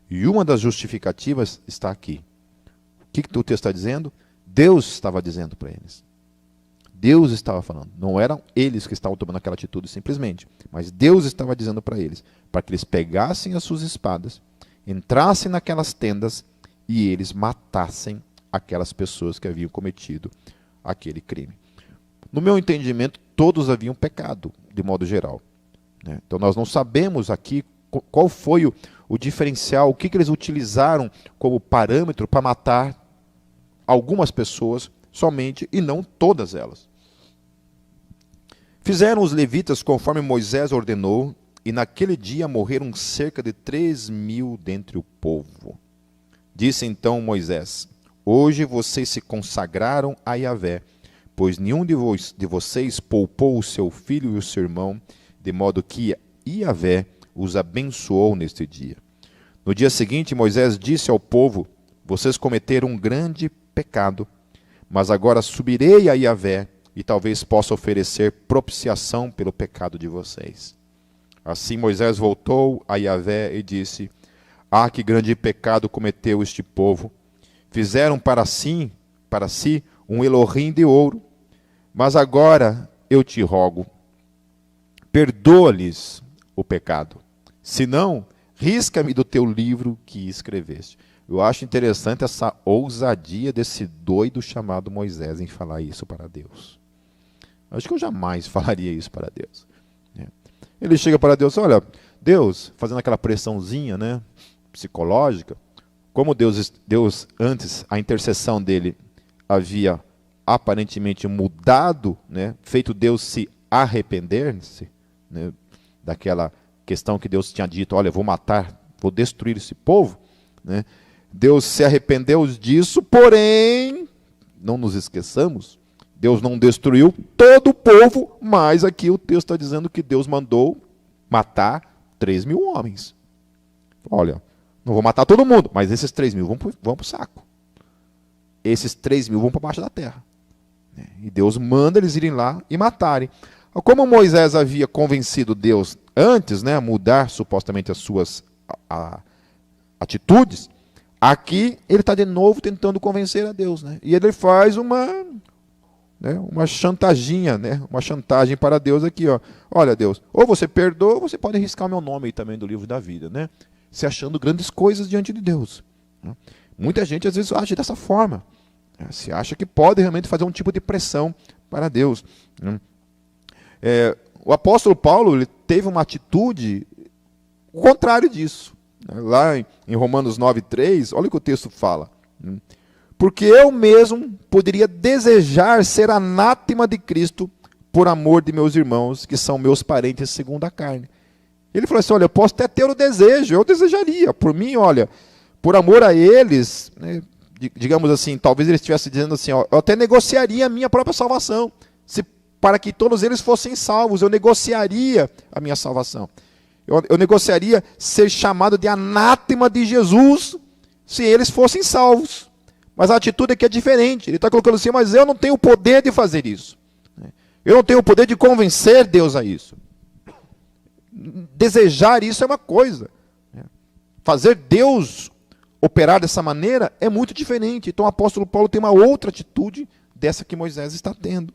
E uma das justificativas está aqui. O que o texto está dizendo? Deus estava dizendo para eles. Deus estava falando. Não eram eles que estavam tomando aquela atitude simplesmente. Mas Deus estava dizendo para eles. Para que eles pegassem as suas espadas, entrassem naquelas tendas e eles matassem aquelas pessoas que haviam cometido aquele crime. No meu entendimento, todos haviam pecado, de modo geral. Então nós não sabemos aqui qual foi o diferencial, o que eles utilizaram como parâmetro para matar algumas pessoas somente e não todas elas. Fizeram os levitas conforme Moisés ordenou, e naquele dia morreram cerca de 3.000 dentre o povo. Disse então Moisés: hoje vocês se consagraram a Yahvé, pois nenhum de vocês poupou o seu filho e o seu irmão, de modo que Yahvé os abençoou neste dia. No dia seguinte, Moisés disse ao povo: vocês cometeram um grande pecado, mas agora subirei a Yahvé e talvez possa oferecer propiciação pelo pecado de vocês. Assim Moisés voltou a Yahvé e disse: ah, que grande pecado cometeu este povo. Fizeram para si um Elohim de ouro. Mas agora eu te rogo, perdoa-lhes o pecado. Se não, risca-me do teu livro que escreveste. Eu acho interessante essa ousadia desse doido chamado Moisés em falar isso para Deus. Acho que eu jamais falaria isso para Deus. Ele chega para Deus: olha, Deus, fazendo aquela pressãozinha, psicológica, como Deus antes, a intercessão dele havia aparentemente mudado, feito Deus se arrepender-se, daquela questão que Deus tinha dito: olha, vou matar, vou destruir esse povo. Deus se arrependeu disso, porém, não nos esqueçamos, Deus não destruiu todo o povo, mas aqui o texto está dizendo que Deus mandou matar 3.000 homens. Olha, não vou matar todo mundo, mas esses 3.000 vão para o saco. Esses 3.000 vão para baixo da terra. E Deus manda eles irem lá e matarem. Como Moisés havia convencido Deus antes, a mudar supostamente as suas atitudes, aqui ele está de novo tentando convencer a Deus. E ele faz uma chantaginha, uma chantagem para Deus aqui. Olha, Deus, ou você perdoa, ou você pode arriscar o meu nome aí também do livro da vida. Se achando grandes coisas diante de Deus. Muita gente às vezes age dessa forma. Se acha que pode realmente fazer um tipo de pressão para Deus. O apóstolo Paulo ele teve uma atitude contrária disso. Lá em Romanos 9:3, olha o que o texto fala. Porque eu mesmo poderia desejar ser anátema de Cristo por amor de meus irmãos, que são meus parentes segundo a carne. Ele falou assim: olha, eu posso até ter o desejo, eu desejaria. Por mim, olha, por amor a eles, digamos assim, talvez ele estivesse dizendo assim: eu até negociaria a minha própria salvação. Para que todos eles fossem salvos, eu negociaria a minha salvação. Eu negociaria ser chamado de anátema de Jesus, se eles fossem salvos. Mas a atitude aqui é diferente. Ele está colocando assim: mas eu não tenho o poder de fazer isso. Eu não tenho o poder de convencer Deus a isso. Desejar isso é uma coisa. Fazer Deus operar dessa maneira é muito diferente. Então o apóstolo Paulo tem uma outra atitude dessa que Moisés está tendo.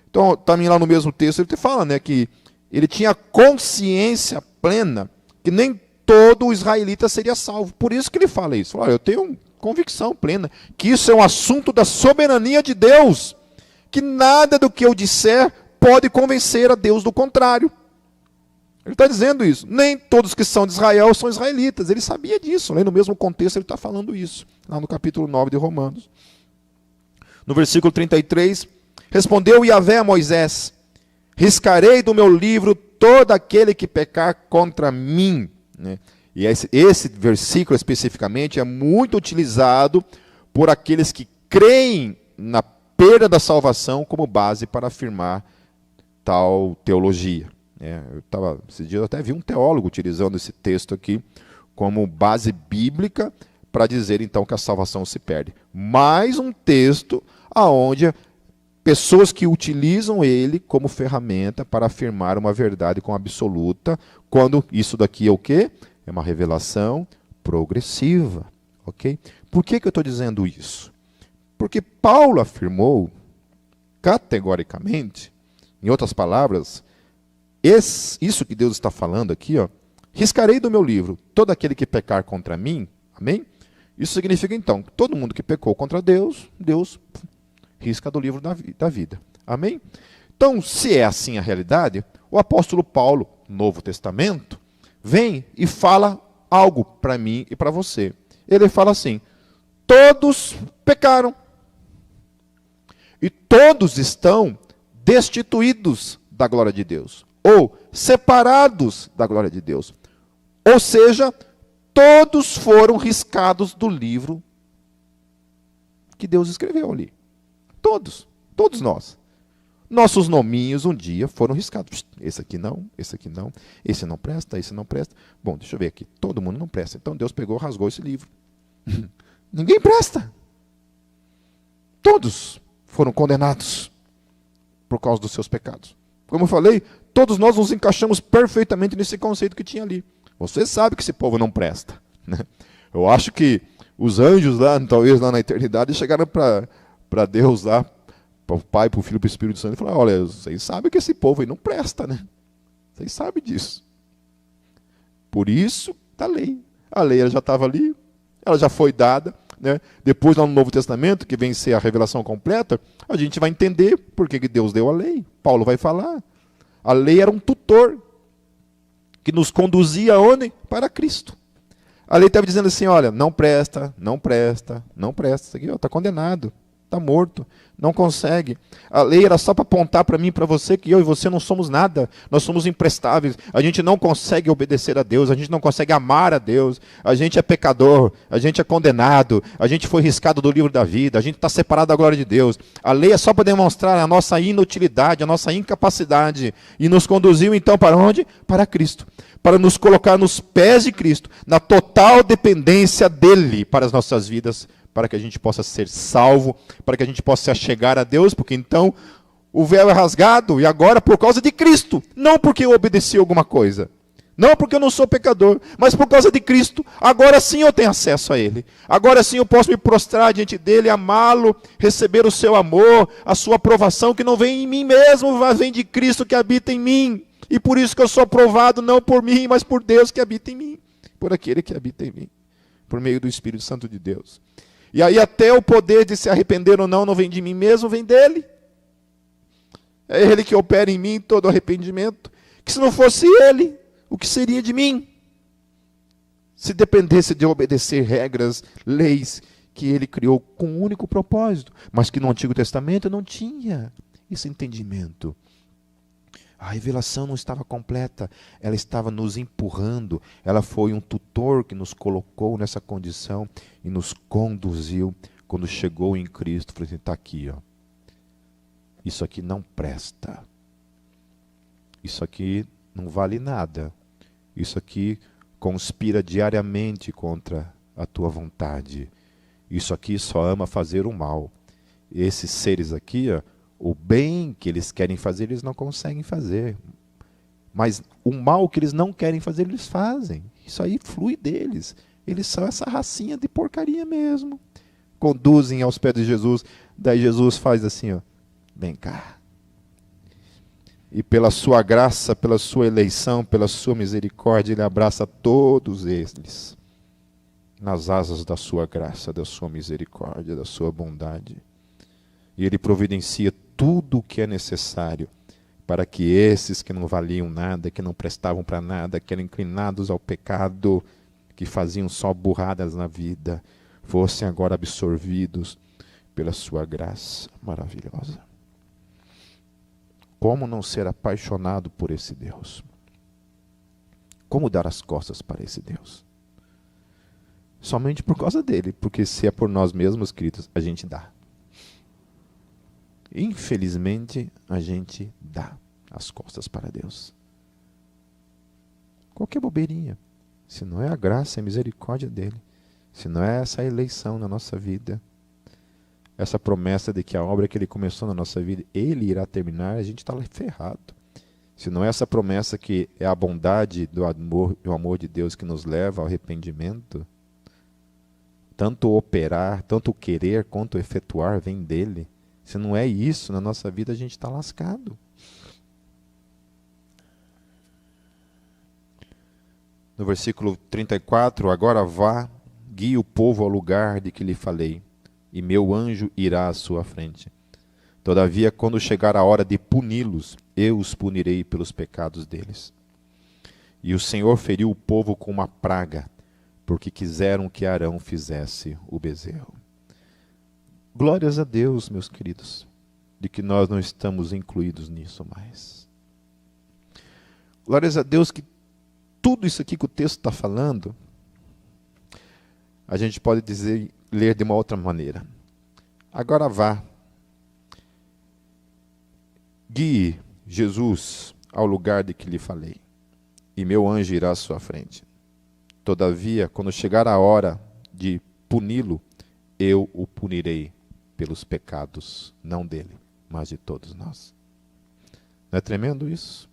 Então, também lá no mesmo texto ele te fala, que ele tinha consciência plena que nem todo o israelita seria salvo. Por isso que ele fala isso. Olha, eu tenho convicção plena que isso é um assunto da soberania de Deus, que nada do que eu disser pode convencer a Deus do contrário. Ele está dizendo isso. Nem todos que são de Israel são israelitas. Ele sabia disso. No mesmo contexto ele está falando isso. Lá no capítulo 9 de Romanos. No versículo 33, respondeu Yahvé a Moisés: riscarei do meu livro todo aquele que pecar contra mim. E esse versículo especificamente é muito utilizado por aqueles que creem na perda da salvação como base para afirmar tal teologia. Esses dias eu até vi um teólogo utilizando esse texto aqui como base bíblica para dizer então que a salvação se perde. Mais um texto aonde pessoas que utilizam ele como ferramenta para afirmar uma verdade com absoluta, quando isso daqui é o quê? É uma revelação progressiva, ok? Por que eu estou dizendo isso? Porque Paulo afirmou categoricamente, em outras palavras, isso que Deus está falando aqui, ó, riscarei do meu livro todo aquele que pecar contra mim, amém? Isso significa então, que todo mundo que pecou contra Deus, Deus risca do livro da vida, amém? Então, se é assim a realidade, o apóstolo Paulo, Novo Testamento, vem e fala algo para mim e para você. Ele fala assim: todos pecaram e todos estão destituídos da glória de Deus, ou separados da glória de Deus. Ou seja, todos foram riscados do livro que Deus escreveu ali. Todos nós. Nossos nominhos um dia foram riscados. Esse aqui não, esse não presta, esse não presta. Bom, deixa eu ver aqui. Todo mundo não presta. Então Deus pegou, rasgou esse livro. Ninguém presta. Todos foram condenados por causa dos seus pecados. Como eu falei, todos nós nos encaixamos perfeitamente nesse conceito que tinha ali. Você sabe que esse povo não presta, né? Eu acho que os anjos lá, talvez lá na eternidade, chegaram para Deus lá, para o Pai, para o Filho e para o Espírito Santo, e falaram: olha, vocês sabem que esse povo aí não presta, né? Vocês sabem disso. Por isso, da lei. A lei ela já estava ali, ela já foi dada, né? Depois, lá no Novo Testamento, que vem ser a revelação completa, a gente vai entender por que Deus deu a lei. Paulo vai falar. A lei era um tutor que nos conduzia aonde? Para Cristo. A lei estava dizendo assim: olha, não presta, não presta, não presta. Isso aqui está condenado, está morto, não consegue. A lei era só para apontar para mim e para você que eu e você não somos nada. Nós somos imprestáveis. A gente não consegue obedecer a Deus, a gente não consegue amar a Deus. A gente é pecador, a gente é condenado, a gente foi riscado do livro da vida, a gente está separado da glória de Deus. A lei é só para demonstrar a nossa inutilidade, a nossa incapacidade. E nos conduziu então para onde? Para Cristo. Para nos colocar nos pés de Cristo, na total dependência dele para as nossas vidas, para que a gente possa ser salvo, para que a gente possa se achegar a Deus, porque então o véu é rasgado, e agora por causa de Cristo, não porque eu obedeci alguma coisa, não porque eu não sou pecador, mas por causa de Cristo, agora sim eu tenho acesso a Ele, agora sim eu posso me prostrar diante dEle, amá-lo, receber o seu amor, a sua aprovação, que não vem em mim mesmo, mas vem de Cristo que habita em mim, e por isso que eu sou aprovado não por mim, mas por Deus que habita em mim, por aquele que habita em mim, por meio do Espírito Santo de Deus. E aí até o poder de se arrepender ou não vem de mim mesmo, vem dele. É ele que opera em mim todo arrependimento. Que se não fosse ele, o que seria de mim? Se dependesse de obedecer regras, leis que ele criou com um único propósito, mas que no Antigo Testamento não tinha esse entendimento. A revelação não estava completa, ela estava nos empurrando, ela foi um tutor que nos colocou nessa condição e nos conduziu. Quando chegou em Cristo, falou assim: está aqui, ó. Isso aqui não presta, isso aqui não vale nada, isso aqui conspira diariamente contra a tua vontade, isso aqui só ama fazer o mal. Esses seres aqui, ó, o bem que eles querem fazer, eles não conseguem fazer. Mas o mal que eles não querem fazer, eles fazem. Isso aí flui deles. Eles são essa racinha de porcaria mesmo. Conduzem aos pés de Jesus. Daí Jesus faz assim, ó: vem cá. E pela sua graça, pela sua eleição, pela sua misericórdia, ele abraça todos eles nas asas da sua graça, da sua misericórdia, da sua bondade. E ele providencia tudo o que é necessário para que esses que não valiam nada, que não prestavam para nada, que eram inclinados ao pecado, que faziam só burradas na vida, fossem agora absorvidos pela sua graça maravilhosa. Como não ser apaixonado por esse Deus? Como dar as costas para esse Deus? Somente por causa dele, porque se é por nós mesmos, queridos, a gente dá. Infelizmente, a gente dá as costas para Deus. Qualquer bobeirinha. Se não é a graça e a misericórdia dele, se não é essa eleição na nossa vida, essa promessa de que a obra que Ele começou na nossa vida, Ele irá terminar, a gente está ferrado. Se não é essa promessa que é a bondade do amor de Deus que nos leva ao arrependimento, tanto operar, tanto querer quanto efetuar vem dele. Se não é isso na nossa vida, a gente está lascado. No versículo 34, agora vá, guie o povo ao lugar de que lhe falei, e meu anjo irá à sua frente. Todavia, quando chegar a hora de puni-los, eu os punirei pelos pecados deles. E o Senhor feriu o povo com uma praga, porque quiseram que Arão fizesse o bezerro. Glórias a Deus, meus queridos, de que nós não estamos incluídos nisso mais. Glórias a Deus que tudo isso aqui que o texto está falando, a gente pode dizer, ler de uma outra maneira. Agora vá, guie Jesus ao lugar de que lhe falei, e meu anjo irá à sua frente. Todavia, quando chegar a hora de puni-lo, eu o punirei pelos pecados, não dele, mas de todos nós. Não é tremendo isso?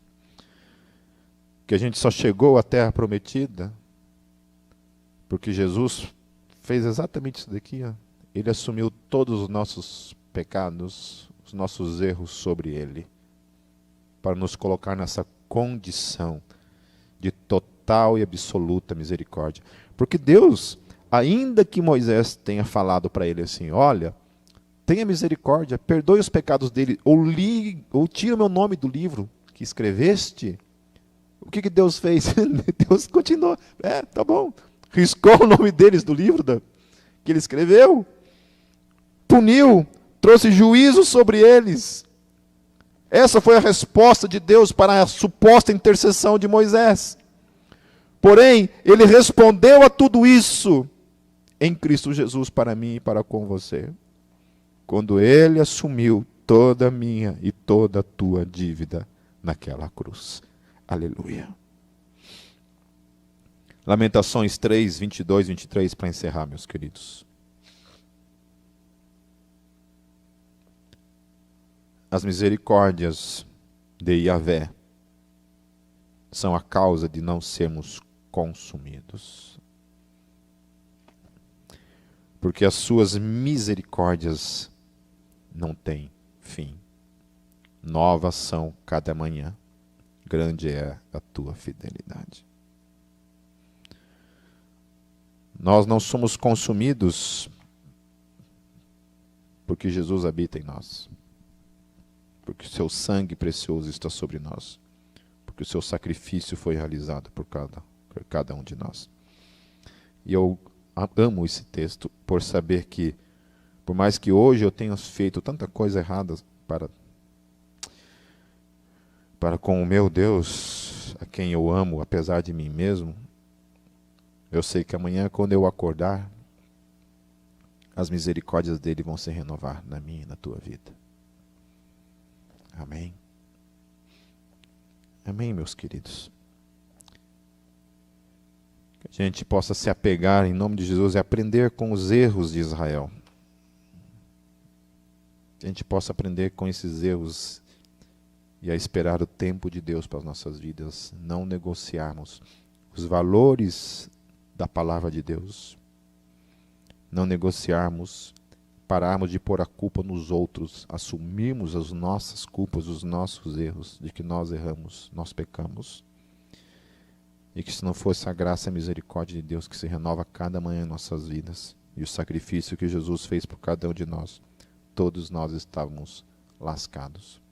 Que a gente só chegou à terra prometida porque Jesus fez exatamente isso daqui. Ó. Ele assumiu todos os nossos pecados, os nossos erros sobre ele, para nos colocar nessa condição de total e absoluta misericórdia. Porque Deus, ainda que Moisés tenha falado para ele assim, olha, tenha misericórdia, perdoe os pecados dele, ou tira o meu nome do livro que escreveste, o que Deus fez? Deus continuou, tá bom, riscou o nome deles do livro que ele escreveu, puniu, trouxe juízo sobre eles. Essa foi a resposta de Deus para a suposta intercessão de Moisés. Porém, ele respondeu a tudo isso em Cristo Jesus para mim e para com você. Quando ele assumiu toda a minha e toda a tua dívida naquela cruz. Aleluia. Lamentações 3, 22, 23, para encerrar, meus queridos. As misericórdias de Yahvé são a causa de não sermos consumidos. Porque as suas misericórdias não têm fim. Novas são cada manhã. Grande é a tua fidelidade. Nós não somos consumidos porque Jesus habita em nós. Porque o seu sangue precioso está sobre nós. Porque o seu sacrifício foi realizado por cada um de nós. E eu amo esse texto por saber que, por mais que hoje eu tenha feito tanta coisa errada para com o meu Deus, a quem eu amo, apesar de mim mesmo, eu sei que amanhã, quando eu acordar, as misericórdias dele vão se renovar na minha e na tua vida. Amém? Amém, meus queridos? Que a gente possa se apegar em nome de Jesus e aprender com os erros de Israel. Que a gente possa aprender com esses erros e a esperar o tempo de Deus para as nossas vidas. Não negociarmos os valores da palavra de Deus. Não negociarmos, pararmos de pôr a culpa nos outros, assumirmos as nossas culpas, os nossos erros, de que nós erramos, nós pecamos. E que se não fosse a graça e a misericórdia de Deus que se renova cada manhã em nossas vidas, e o sacrifício que Jesus fez por cada um de nós, todos nós estávamos lascados.